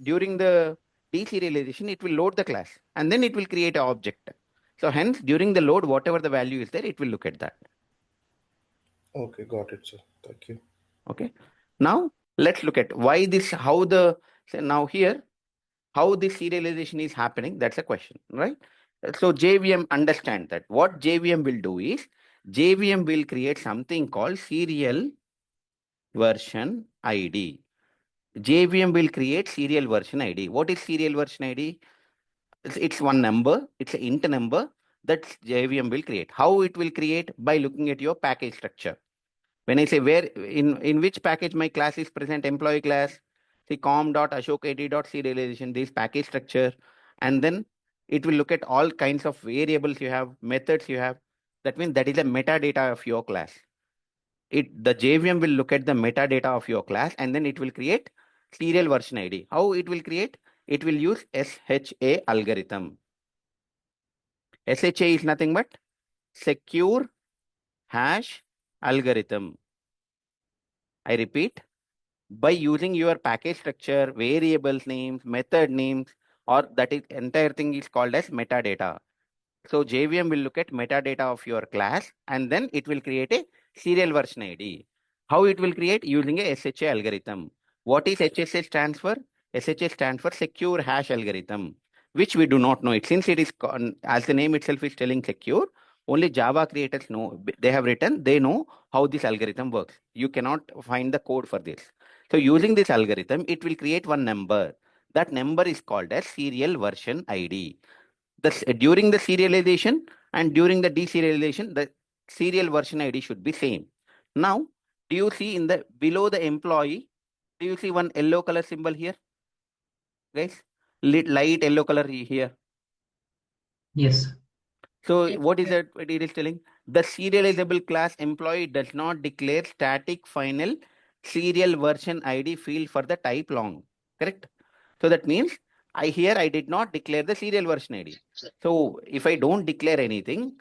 during the deserialization, it will load the class and then it will create an object. So hence, during the load, whatever the value is there, it will look at that. Okay, got it, sir. Thank you. Okay. Now let's look at why this, how the, so now here, how this serialization is happening. That's a question, right? So JVM understand that. What JVM will do is, JVM will create something called serial version ID. JVM will create serial version ID. What is serial version ID? It's one number, it's an int number that JVM will create. How it will create? By looking at your package structure. When I say where, in which package my class is present, employee class, see com.ashok it.serialization, this package structure, and then it will look at all kinds of variables you have, methods you have. That means that is a metadata of your class. The JVM will look at the metadata of your class and then it will create serial version ID. How it will create? It will use SHA algorithm. SHA is nothing but secure hash algorithm. I repeat, by using your package structure, variables names, method names, or that is entire thing is called as metadata. So JVM will look at metadata of your class and then it will create a serial version ID. How it will create? Using a SHA algorithm. What is SHA stands for? SHA stands for secure hash algorithm, which we do not know it. Since it is, as the name itself is telling secure, only Java creators know. They have written, they know how this algorithm works. You cannot find the code for this. So using this algorithm, it will create one number. That number is called as serial version ID. During the serialization and during the deserialization, the serial version ID should be same. Now, do you see in the below the employee, do you see one yellow color symbol here, guys? Light yellow color here. Yes. So Yes, what is sir. that? It is telling the serializable class employee does not declare static final serial version ID field for the type long. Correct? So that means I did not declare the serial version ID. So if I don't declare anything,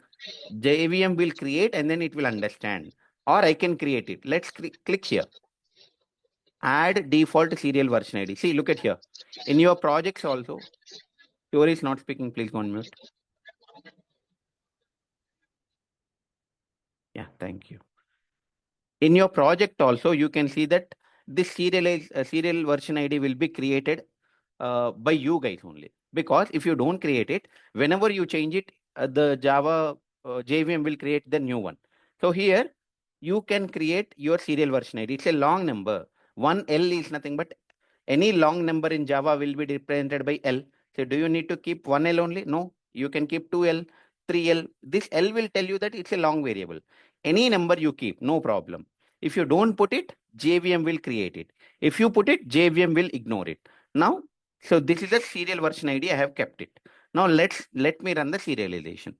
JVM will create and then it will understand. Or I can create it. Let's click here. Add default serial version ID. See, look at here. In your projects also, Fiori is not speaking. Please go on mute. Yeah, thank you. In your project also, you can see that this serial version ID will be created by you guys only. Because if you don't create it, whenever you change it, the Java JVM will create the new one. So here, you can create your serial version ID. It's a long number. 1L is nothing but any long number in Java will be represented by L. So do you need to keep 1L only? No, you can keep 2L, 3L. This L will tell you that it's a long variable. Any number you keep, no problem. If you don't put it, JVM will create it. If you put it, JVM will ignore it. Now, so this is a serial version ID. I have kept it. Now let me run the serialization.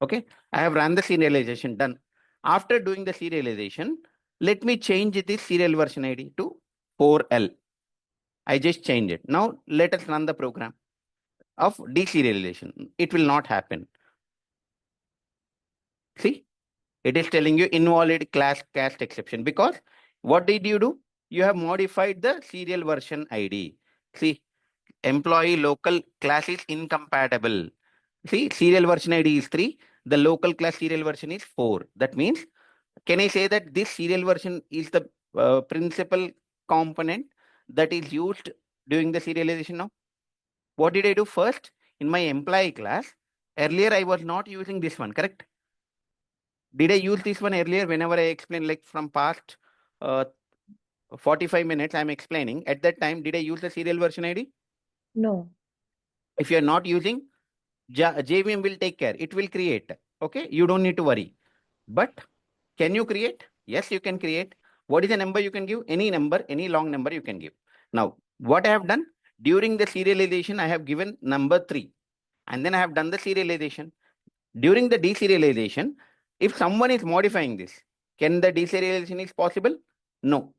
Okay, I have run the serialization, done. After doing the serialization, let me change this serial version ID to 4L. I just change it. Now let us run the program of deserialization. It will not happen. See, it is telling you invalid class cast exception because what did you do? You have modified the serial version ID. See, employee local class is incompatible. See, serial version ID is 3. The local class serial version is 4. That means, can I say that this serial version is the principal component that is used during the serialization now? What did I do first? In my employee class, earlier I was not using this one, correct? Did I use this one earlier whenever I explained like from past uh, 45 minutes I'm explaining? At that time, did I use the serial version ID? No. If you're not using, JVM will take care. It will create. Okay, you don't need to worry. But can you create? Yes, you can create. What is the number you can give? Any number, any long number you can give. Now, what I have done during the serialization, I have given number 3 and then I have done the serialization. During the deserialization, if someone is modifying this, can the deserialization is possible? No.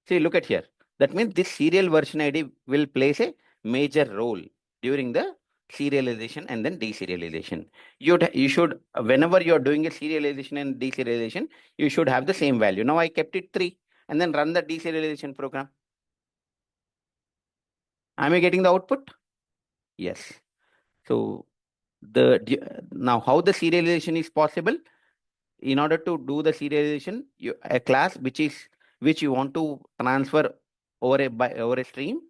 See, look at here. That means this serial version ID will plays a major role during the serialization and then deserialization. You should, whenever you're doing a serialization and deserialization, you should have the same value. Now I kept it 3 and then run the deserialization program. Am I getting the output? Yes. So now how the serialization is possible? In order to do the serialization, a class which you want to transfer over a stream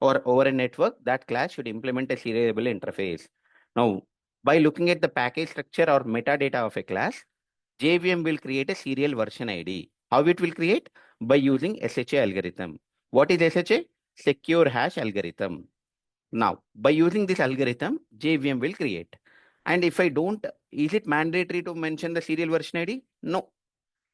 or over a network, that class should implement a serializable interface. Now, by looking at the package structure or metadata of a class, JVM will create a serial version ID. How it will create? By using SHA algorithm. What is SHA? Secure hash algorithm. Now, by using this algorithm, JVM will create. And if I don't, is it mandatory to mention the serial version ID? No.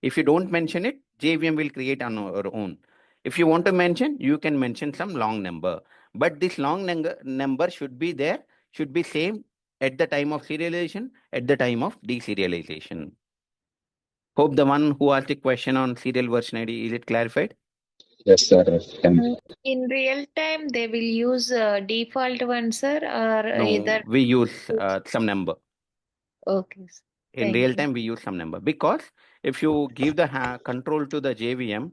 If you don't mention it, JVM will create on your own. If you want to mention, you can mention some long number. But this long number should be there, should be same at the time of serialization, at the time of deserialization. Hope the one who asked the question on serial version ID, is it clarified? Yes, sir. Thank you. In real time, they will use default one, sir, or No, either. we use some number. Okay, sir. In Thank real you. time, we use some number because if you give the control to the JVM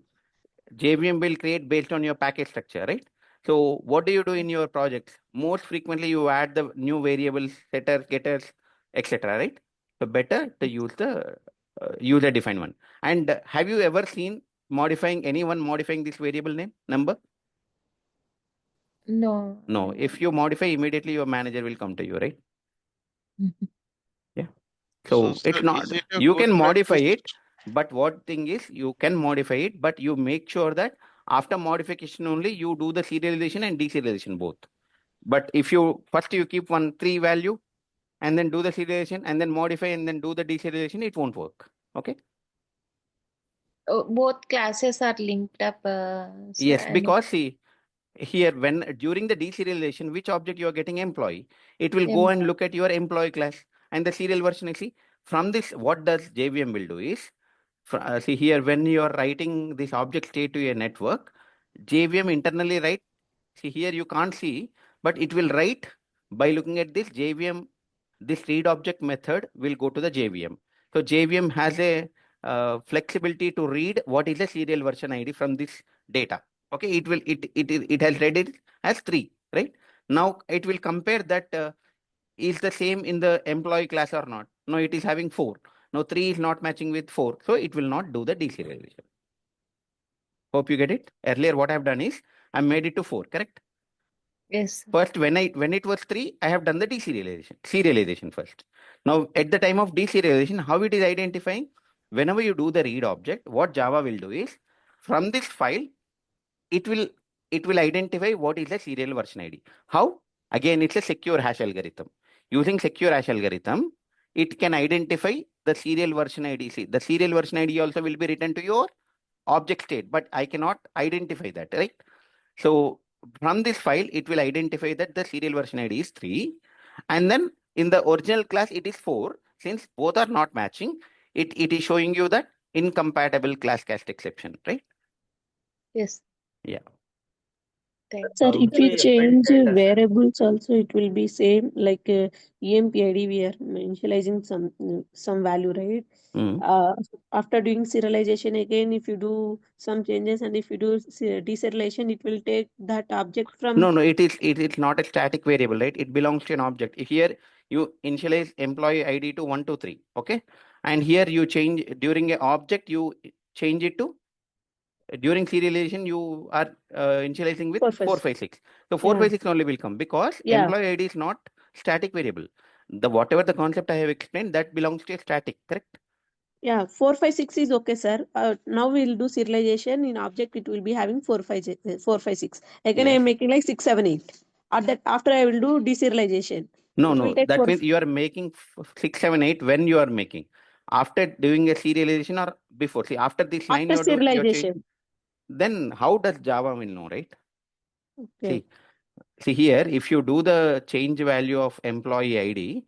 will create based on your package structure, right? So what do you do in your projects? Most frequently, you add the new variables, setters, getters, etc. Right? So better to use the user-defined one. And have you ever seen anyone modifying this variable name number? No. No. If you modify, immediately your manager will come to you, right? Yeah. So, So it's sir, not, is it a you good can modify practice? it, but what thing is you can modify it, but you make sure that after modification only you do the serialization and deserialization both. But if you first you keep 3 value and then do the serialization and then modify and then do the deserialization, it won't work. Okay. Both classes are linked up, sir. Yes, because see, here when during the deserialization, which object you are getting employee, it will go and look at your employee class and the serial version. You see, from this, what does JVM will do is, see here, when you are writing this object state to a network, JVM internally write. See here, you can't see, but it will write by looking at this JVM. This read object method will go to the JVM. So JVM has a flexibility to read what is the serial version ID from this data. Okay, it has read it as 3, right? Now it will compare that is the same in the employee class or not. No, it is having 4. Now 3 is not matching with 4, so it will not do the deserialization. Hope you get it. Earlier, what I have done is I made it to 4, correct? Yes, sir. First, when it was 3, I have done the serialization first. Now, at the time of deserialization, how it is identifying? Whenever you do the read object, what Java will do is, from this file, it will identify what is the serial version ID. How? Again, it's a secure hash algorithm. Using secure hash algorithm, it can identify the serial version ID. See, the serial version ID also will be written to your object state, but I cannot identify that, right? So from this file, it will identify that the serial version ID is 3. And then in the original class, it is 4. Since both are not matching, it is showing you that incompatible class cast exception, right? Yes. Yeah. Thank Sir, you. if we change variables also, it will be same like EMPID, we are initializing some value, right? Mm. After doing serialization again, if you do some changes and if you do deserialization, it will take that object from. No, it is not a static variable, right? It belongs to an object. Here you initialize employee ID to 1, 2, 3. Okay. And here you change during a object, you change it to during serialization, you are initializing with 4, 5, 6. So 4, Yeah. 5, 6 only will come because Yeah. employee ID is not static variable. Whatever the concept I have explained, that belongs to a static, correct? Yeah, 4, 5, 6 is okay, sir. Now we'll do serialization in object. It will be having 4, 5, 6. Again, I Yes. am making like 6, 7, 8. After I will do deserialization. No, It will no. take That 4. means you are making 6, 7, 8 when you are making. After doing a serialization or before. See, after this line After you're doing, serialization. then how does Java will know, right? Okay. See here, if you do the change value of employee ID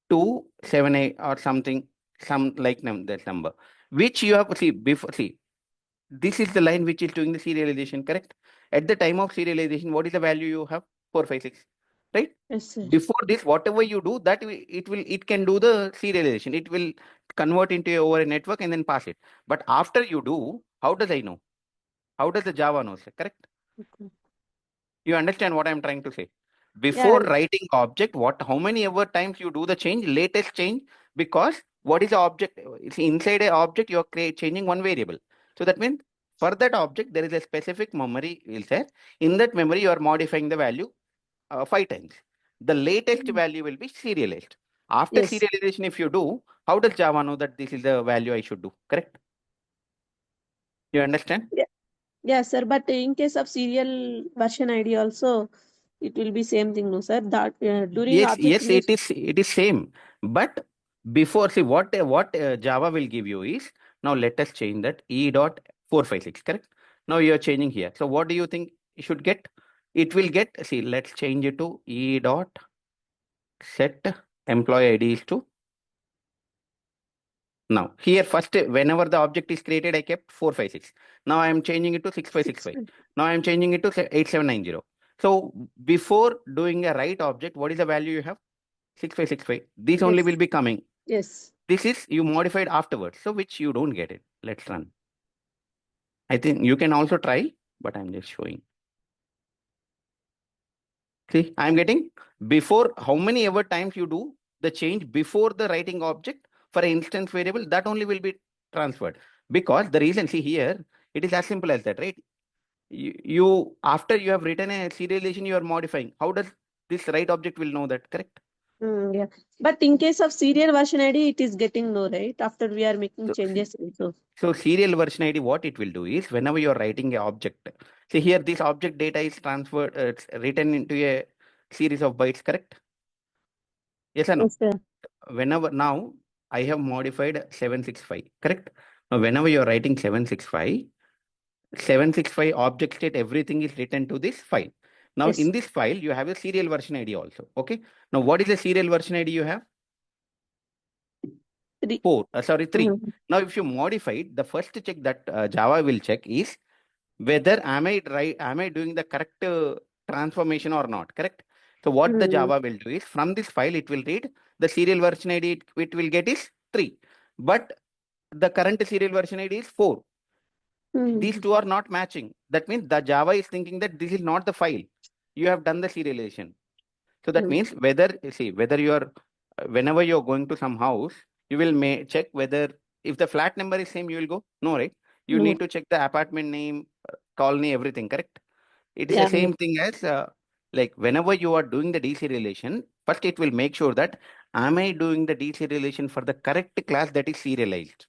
to 7, 8 or something, some like that number, which you have, see, this is the line which is doing the serialization, correct? At the time of serialization, what is the value you have? 4, 5, 6. right? Yes, sir. Before this, whatever you do, it can do the serialization. It will convert into over a network and then pass it. But after you do, how does I know? How does the Java know, sir? Correct? Okay. You understand what I'm trying to say? Yeah. Before writing object, how many ever times you do the change, latest change, because what is the object? See, inside a object, you are changing one variable. So that means for that object, there is a specific memory will say. In that memory, you are modifying the value 5 times. The latest value will be serialized. After Yes. serialization, if you do, how does Java know that this is the value I should do? Correct? You understand? Yeah. Yeah, sir. But in case of serial version ID also, it will be same thing, no, sir. That during Yes, object yes, it creation. is. It is same. But before, see what Java will give you is, now let us change that e dot 456. Correct? Now you are changing here. So what do you think you should get? It will get. See, let's change it to e dot set employee ID is to. Now here first, whenever the object is created, I kept 456. Now I am changing it to 6565. Now I am changing it to 8790. So before doing a write object, what is the value you have? 6565. This only will Yes. be coming. Yes. This is you modified afterwards, so which you don't get it. Let's run. I think you can also try, but I'm just showing. See, I'm getting before how many ever times you do the change before the writing object for an instance variable, that only will be transferred. Because the reason, see here, it is as simple as that, right? You after you have written a serialization, you are modifying. How does this write object will know that? Correct? Yeah. But in case of serial version ID, it is getting no, right? After we are making So, changes also. so serial version ID, what it will do is whenever you are writing a object, see here, this object data is transferred, it's written into a series of bytes, correct? Yes or no? Yes, sir. Whenever now I have modified 765, correct? Now, whenever you are writing 765 object state, everything is written to this file. Now, Yes. in this file, you have a serial version ID also. Okay. Now, what is the serial version ID you have? 3. 3. Now, if you modify it, the first check that Java will check is whether am I doing the correct transformation or not, correct? So what the Java will do is from this file, it will read the serial version ID, it will get is 3. But the current serial version ID is 4. These two are not matching. That means the Java is thinking that this is not the file. You have done the serialization. So that means whether you are whenever you're going to some house, you will check whether if the flat number is same, you will go no, right? You No. need to check the apartment name, colony, everything, correct? It is the Yeah. same thing as like whenever you are doing the deserialization, first it will make sure that am I doing the deserialization for the correct class that is serialized.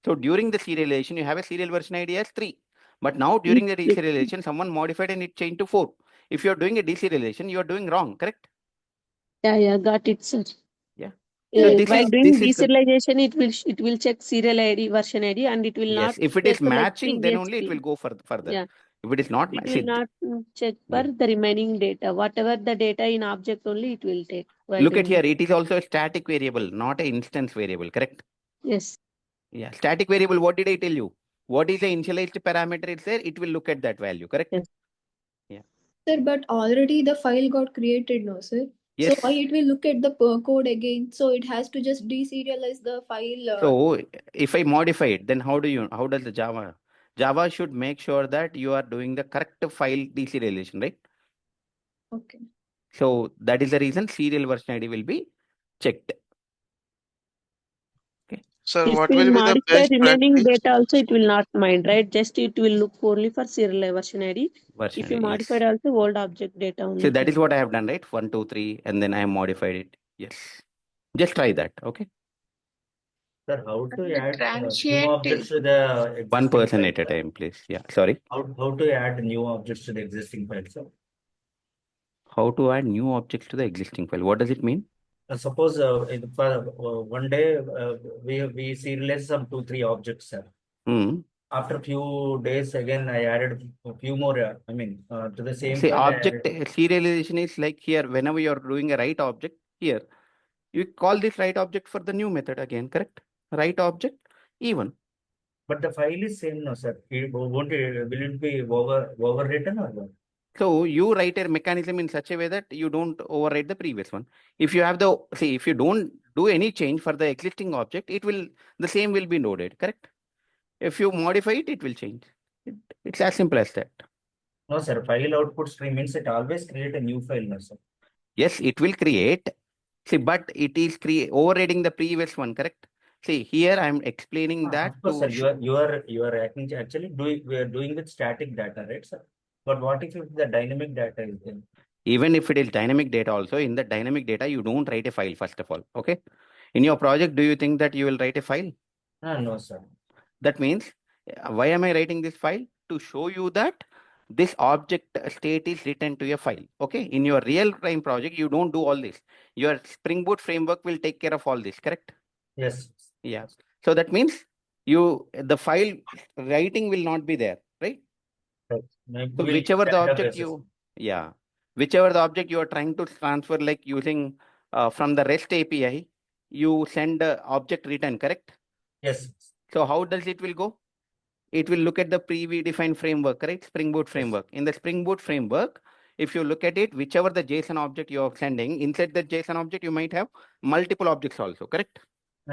So during the serialization, you have a serial version ID as 3. But now during the Yes. deserialization, someone modified and it changed to 4. If you are doing a deserialization, you are doing wrong, correct? Yeah, got it, sir. Yeah. So Sir, While doing this is the deserialization, it will check serial ID, version ID, and it will not yes. If it check is like matching, then only it previously. will go further. Yeah, If it is not, it will see, not check for yeah. the remaining data. Whatever the data in object only, it will take while Look at doing here. it. It is also a static variable, not an instance variable, correct? Yes. Yeah. Static variable. What did I tell you? What is the initialized parameter? It's there. It will look at that value, correct? Yes. Yeah. Sir, but already the file got created, no, sir. So Yes. why it will look at the code again? So it has to just deserialize the file. So if I modify it, then how does the Java should make sure that you are doing the correct file deserialization, right? Okay. So that is the reason serial version ID will be checked. Okay. Sir, If what we will be the modify best remaining practice? data also, it will not mind, right? Just it will look only for serial version ID. Version If you ID, modified yes. also old object data So only, that sir. is what I have done, right? 1, 2, 3, and then I have modified it. Yes. Just try that. Okay. Sir, how to The add new transient objects to the One existing person file, at a sir? time, please. Yeah. Sorry. How to add new objects to the existing file, sir? How to add new objects to the existing file? What does it mean? Suppose for one day we serialize some 2 3 objects, sir. Hmm. After few days, again I added a few more. To the same See, file I object added. serialization is like here, whenever you are doing a write object, here, you call this write object for the new method again, correct? Write object, even. But the file is same, no, sir. Will it be overwritten or what? So you write a mechanism in such a way that you don't override the previous one. If you have the, see, if you don't do any change for the existing object, the same will be loaded, correct? If you modify it, it will change. It's as simple as that. No, sir. File output stream means it always create a new file, no, sir. Yes, it will create. See, but it is overriding the previous one, correct? See, here I'm explaining that Of course, to sir. You are actually we are doing with static data, right, sir? But what if the dynamic data is there? even if it is dynamic data also, in the dynamic data, you don't write a file, first of all. Okay. In your project, do you think that you will write a file? No, sir. That means, why am I writing this file? To show you that this object state is written to a file. Okay. In your real time project, you don't do all this. Your Spring Boot framework will take care of all this, correct? Yes. Yeah. So that means the file writing will not be there, right? Right. So We'll whichever the object databases. yeah, whichever the object you are trying to transfer, like using from the REST API, you send the object return, correct? Yes. So how does it will go? It will look at the predefined framework, correct? Spring Boot Yes. framework. In the Spring Boot framework, if you look at it, whichever the JSON object you are sending, inside the JSON object, you might have multiple objects also, correct?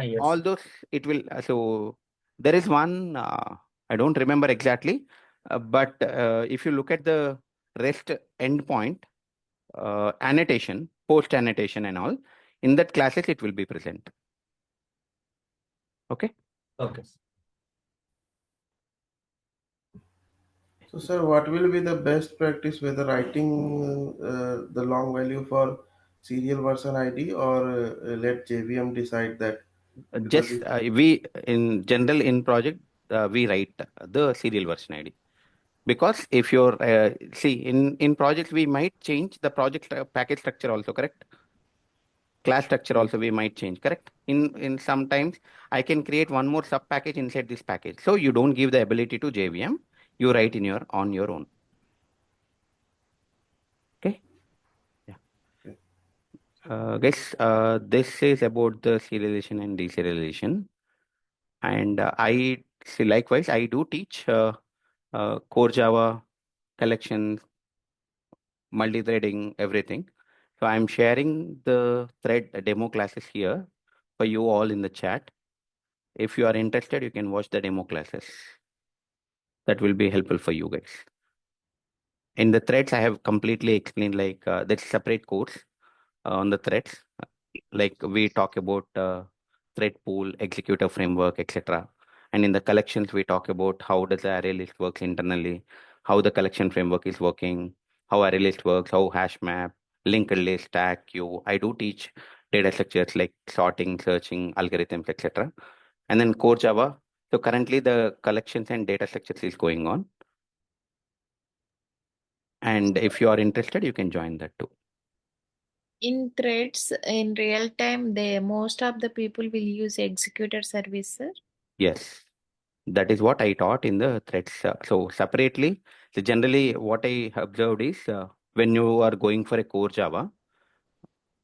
Yes. All those, it will, so there is one, I don't remember exactly, but if you look at the REST endpoint, annotation, post annotation and all, in that classes, it will be present. Okay. Okay. So, sir, what will be the best practice, whether writing the long value for serial version ID, or let JVM decide that? Because Just we, in general, in project, we write the serial version ID. Because if you're, see, in projects, we might change the project package structure also, correct? Class structure also we might change, correct? In sometimes I can create one more sub package inside this package. So you don't give the ability to JVM, you write on your own. Okay. Yeah. Guys, this is about the serialization and deserialization. And I see, likewise, I do teach core Java, collections, multi-threading, everything. So I'm sharing the thread demo classes here for you all in the chat. If you are interested, you can watch the demo classes. That will be helpful for you guys. In the threads, I have completely explained, like there's separate course on the threads. Like we talk about thread pool, executor framework, etc. And in the collections, we talk about how does the array list works internally, how the collection framework is working, how array list works, how hash map, linked list, stack, queue. I do teach data structures like sorting, searching, algorithms, etc. And then core Java. So currently the collections and data structures is going on. And if you are interested, you can join that too. In threads, in real time, most of the people will use executor service, sir. Yes, that is what I taught in the threads. So separately, so generally what I observed is when you are going for a core Java,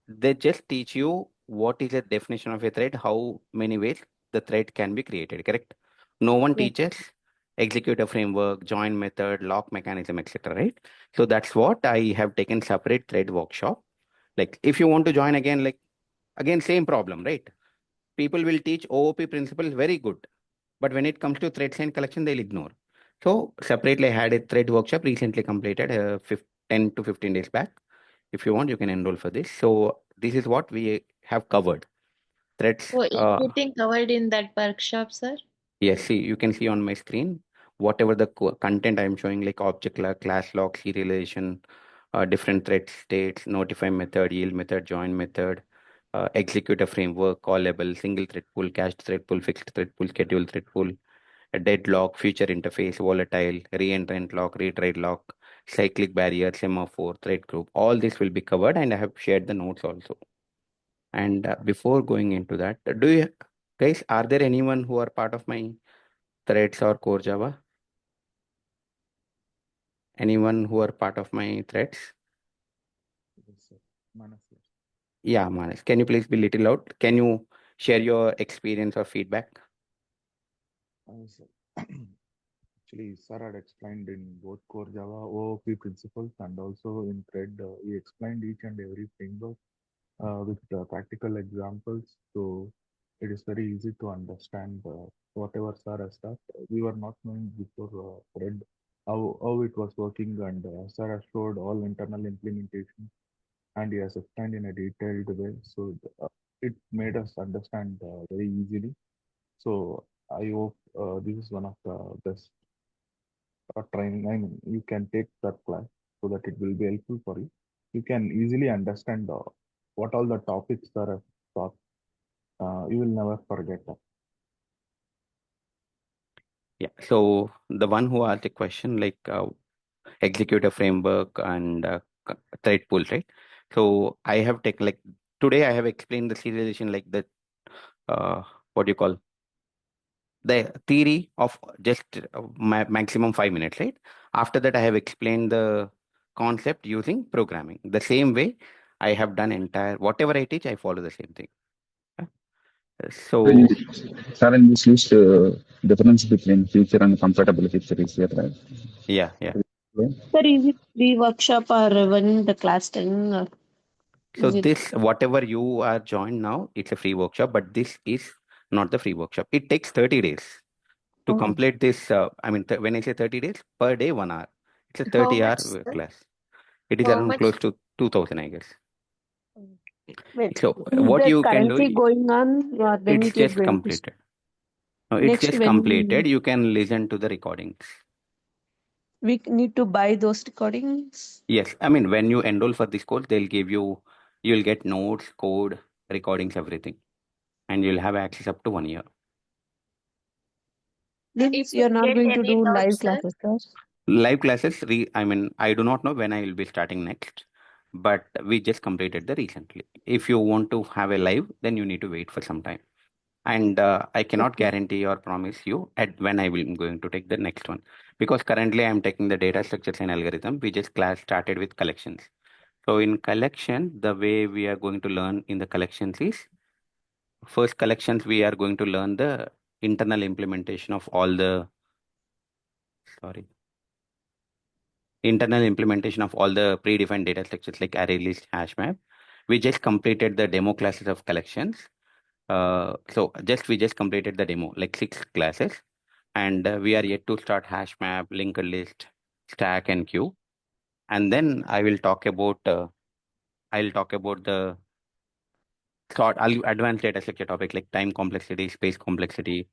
they just teach you what is the definition of a thread, how many ways the thread can be created, correct? No one Yes. teaches executor framework, join method, lock mechanism, etc. Right? So that's what I have taken separate thread workshop. Like if you want to join again, like again, same problem, right? People will teach OOP principles very good, but when it comes to threads and collection, they'll ignore. So separately, I had a thread workshop recently completed 10 to 15 days back. If you want, you can enroll for this. So this is what we have covered. Threads. So everything covered in that workshop, sir? Yes, see, you can see on my screen whatever the content I'm showing, like object lock, class lock, serialization, different thread states, notify method, yield method, join method, executor framework, callable, single thread pool, cached thread pool, fixed thread pool, schedule thread pool, a deadlock, future interface, volatile, re-entrant lock, retry lock, cyclic barrier, semaphore, thread group. All this will be covered, and I have shared the notes also. And before going into that, do you guys, are there anyone who are part of my threads or core Java? Anyone who are part of my threads? Yeah, Manas. Can you please be little loud? Can you share your experience or feedback? actually sir had explained in both core Java OOP principles and also in thread. He explained each and every framework with practical examples. So it is very easy to understand whatever sir has taught. We were not knowing before thread how it was working, and sir has showed all internal implementation and he has explained in a detailed way. So it made us understand very easily. So I hope this is one of the best training. I mean, you can take that class so that it will be helpful for you. You can easily understand what all the topics are taught. You will never forget that. Yeah. So the one who asked the question, like executor framework and thread pool, right? So I have taken like today I have explained the serialization like the what do you call the theory of just maximum 5 minutes, right? After that, I have explained the concept using programming. The same way I have done entire whatever I teach, I follow the same thing. Yeah. So Sir, in this list, difference between feature and compatibility theories here, right? yeah, yeah. Sir, is it free workshop or when the class time? So Is it this whatever you are joined now, it's a free workshop, but this is not the free workshop. It takes 30 days to oh, complete this. I mean, when I say 30 days, per day 1 hour. It's a How 30 much, hour sir? class. It is How around much? close to 2000, I guess. wait, So is what that you can currently do, going on or when it's it is just going to completed. No, it's next just completed. when You can listen to the recordings. we need to buy those recordings? Yes, I mean, when you enroll for this course, they'll give you, you'll get notes, code, recordings, everything, and you'll have access up to 1 year. If Means we you're not get going to any do doubt, live sir, classes, sir? Live classes, I mean, I do not know when I will be starting next, but we just completed the recently. If you want to have a live, then you need to wait for some time. And I cannot Okay. guarantee or promise you at when I will going to take the next one, because currently I am taking the data structures and algorithm. We just class started with collections. So in collection, the way we are going to learn in the collections is first collections we are going to learn the internal implementation of all the sorry internal implementation of all the predefined data structures like array list, hash map. We just completed the demo classes of collections. So we just completed the demo like 6 classes, and we are yet to start hash map, linked list, stack, and queue. And then I'll talk about the advanced data structure topic like time complexity, space complexity,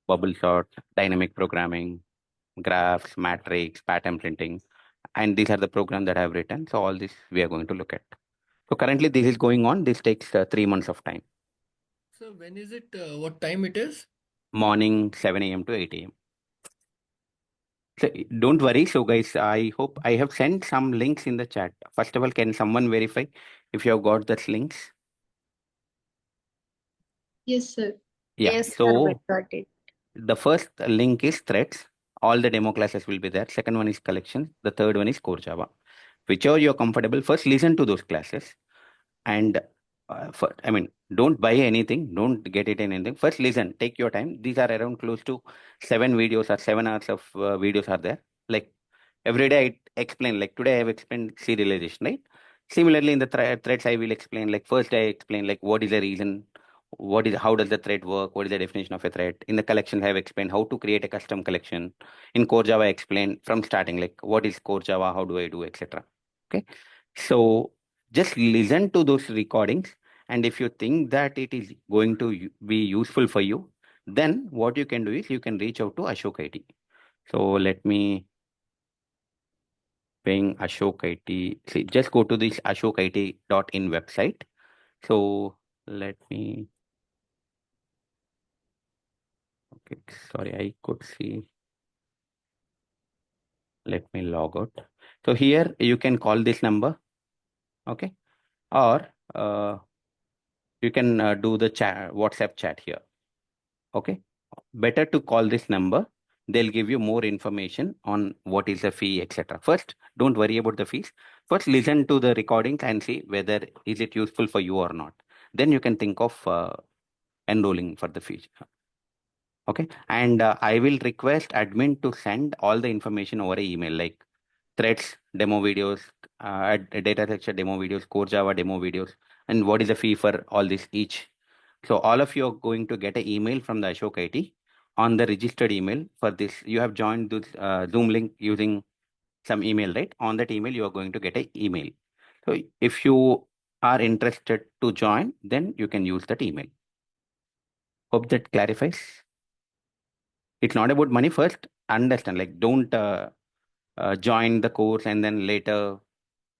bubble sort, dynamic programming, graphs, matrix, pattern printing, and these are the programs that I have written. So all this we are going to look at. So currently this is going on. This takes 3 months of time. So when is it? What time it is? Morning 7 a.m. to 8 a.m. So don't worry. So guys, I hope I have sent some links in the chat. First of all, can someone verify if you have got those links? Yes, sir. Yeah. yes, sir, we So got it. the first link is threads. All the demo classes will be there. Second one is collections. The third one is core Java. Whichever you're comfortable, first listen to those classes. And I mean, don't buy anything, don't get it in anything. First listen, take your time. These are around close to 7 videos or 7 hours of videos are there. Like every day I explain, like today I have explained serialization, right? Similarly, in the threads, I will explain, like first I explain like what is the reason, how does the thread work, what is the definition of a thread. In the collections, I have explained how to create a custom collection. In core Java, I explained from starting, like what is core Java, how do I do, etc. Okay. So just listen to those recordings, and if you think that it is going to be useful for you, then what you can do is you can reach out to Ashok IT. So let me ping Ashok IT. See, just go to this ashokit.in website. So let me, okay, sorry, I could see. Let me log out. So here you can call this number, okay, or you can do the chat, WhatsApp chat here, okay. Better to call this number. They'll give you more information on what is the fee, etc. First, don't worry about the fees. First, listen to the recordings and see whether is it useful for you or not. Then you can think of enrolling for the fee. Okay. And I will request admin to send all the information over email, like threads, demo videos, data texture demo videos, core Java demo videos, and what is the fee for all this each. So all of you are going to get an email from the Ashok IT on the registered email for this. You have joined this Zoom link using some email, right? On that email, you are going to get an email. So if you are interested to join, then you can use that email. Hope that clarifies. It's not about money. First, understand, like don't join the course and then later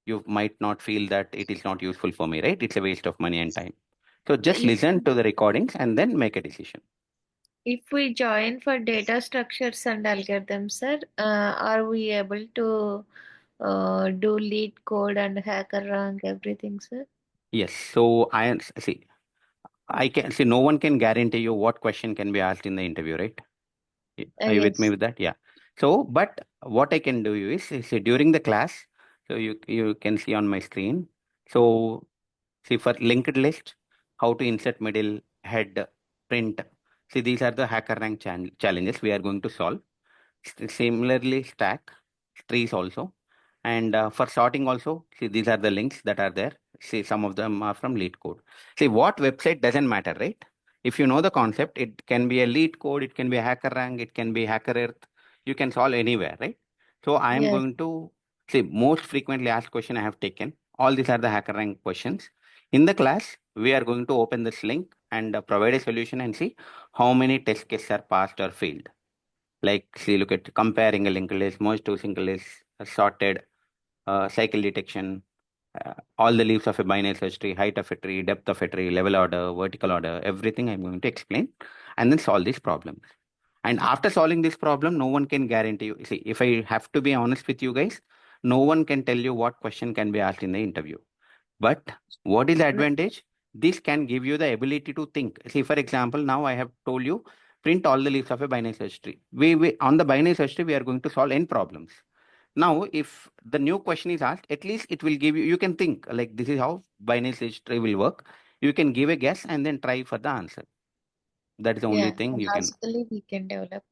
you might not feel that it is not useful for me, right? It's a waste of money and time. So just If listen to the recordings and then make a decision. if we join for data structures and algorithms, sir, are we able to do lead code and hacker rank everything, sir? Yes. So I can see no one can guarantee you what question can be asked in the interview, right? Are you with me Yes. with that? Yeah. So, but what I can do is see during the class, so you can see on my screen. So see for linked list, how to insert middle, head, print. See these are the hacker rank challenges we are going to solve. Similarly, stack trees also, and for sorting also. See these are the links that are there. See some of them are from lead code. See what website doesn't matter, right? If you know the concept, it can be a lead code, it can be a hacker rank, it can be hacker earth. You can solve anywhere, right? So I am Yes. going to see most frequently asked question I have taken. All these are the hacker rank questions. In the class, we are going to open this link and provide a solution and see how many test cases are passed or failed. Like, see, look at comparing a linked list, merge to single list, sorted, cycle detection, all the leaves of a binary search tree, height of a tree, depth of a tree, level order, vertical order, everything I'm going to explain and then solve these problems. And after solving this problem, no one can guarantee you. See, if I have to be honest with you guys, no one can tell you what question can be asked in the interview. But what is the advantage? This can give you the ability to think. See, for example, now I have told you print all the leaves of a binary search tree. We on the binary search tree, we are going to solve n problems. Now, if the new question is asked, at least it will give you, you can think like this is how binary search tree will work. You can give a guess and then try for the answer. That is the only Yeah. thing you can. Logically, we can develop.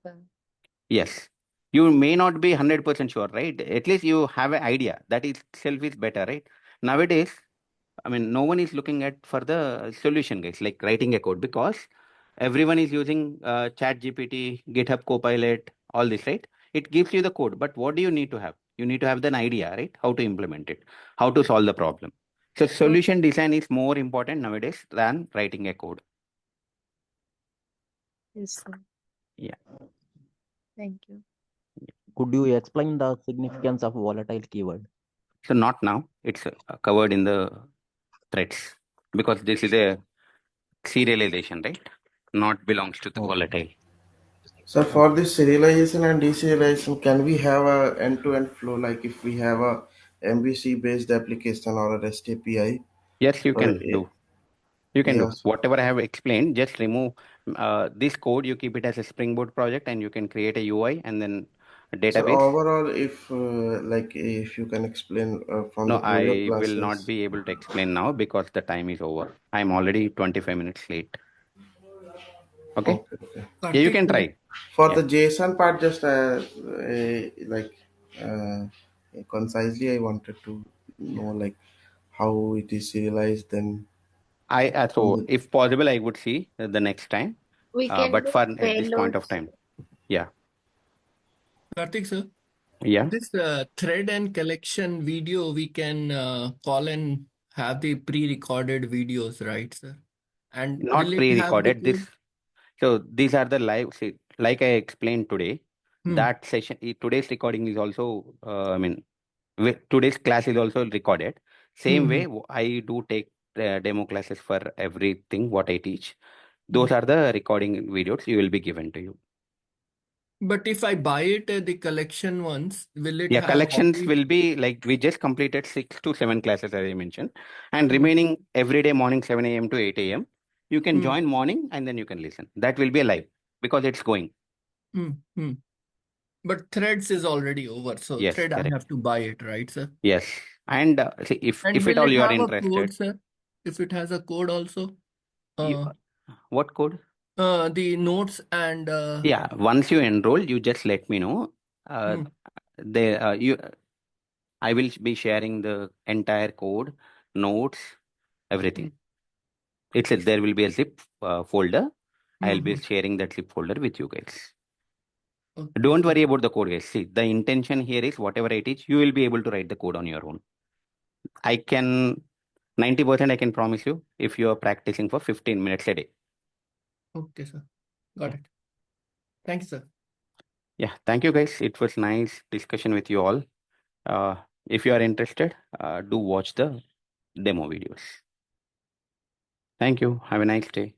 Yes. You may not be 100% sure, right? At least you have an idea. That itself is better, right? Nowadays, I mean, no one is looking at for the solution, guys, like writing a code because everyone is using Chat GPT, GitHub Copilot, all this, right? It gives you the code, but what do you need to have? You need to have an idea, right? How to implement it, how to solve the problem. So solution design is more important nowadays than writing a code. Yes, sir. Yeah. Thank you. Could you explain the significance of volatile keyword? So not now. It's covered in the threads because this is a serialization, right? Not belongs to the volatile. So for this serialization and deserialization, can we have a end-to-end flow like if we have a MVC-based application or a REST API? Yes, you So can do. You can do yes. whatever I have explained. Just remove this code. You keep it as a Spring Boot project, and you can create a UI and then a So database. overall, if like if you can explain from No, the previous I will not classes. be able to explain now because the time is over. I'm already 25 minutes late. Okay. Okay, okay. Yeah, you Karthik, can try. For Yeah. the JSON part, just like uh, concisely, I wanted to know like how it is serialized. Then I from so the if possible, I would see the next time. We can But do for at this point of payloads. time, yeah, Karthik, sir, yeah. this thread and collection video, we can call and have the pre-recorded videos, right, sir? And will Not it have the pre-recorded. This code? so these are the live. See, like I explained today, Hmm. that session today's recording is also. I mean, today's class is also recorded. Same Hmm. way, I do take demo classes for everything what I teach. Hmm. Those are the recording videos you will be given to you. But if I buy it, the collection ones, will it Yeah, have all collections the? will be like we just completed 6 to 7 classes as I mentioned, and Hmm. remaining every day morning 7 a.m. to 8 a.m. You can Hmm. join morning and then you can listen. That will be a live because it's going. Hmm. Hmm. But threads is already over, so Yes, thread I correct. have to buy it, right, sir? Yes, and see And if at will all it you are have a code, interested, sir? If it has a code also? you, what code? The notes and Yeah, once you enroll, you just let me know. hmm, I will be sharing the entire code, notes, everything. There will be a zip folder. I'll be sharing that zip folder with you guys. okay, Don't sir. worry about the code, guys. See, the intention here is whatever I teach, you will be able to write the code on your own. I can 90% I can promise you if you are practicing for 15 minutes a day. Okay, sir. Got it. Thank you, sir. Yeah, thank you guys. It was nice discussion with you all. If you are interested, do watch the demo videos. Thank you. Have a nice day.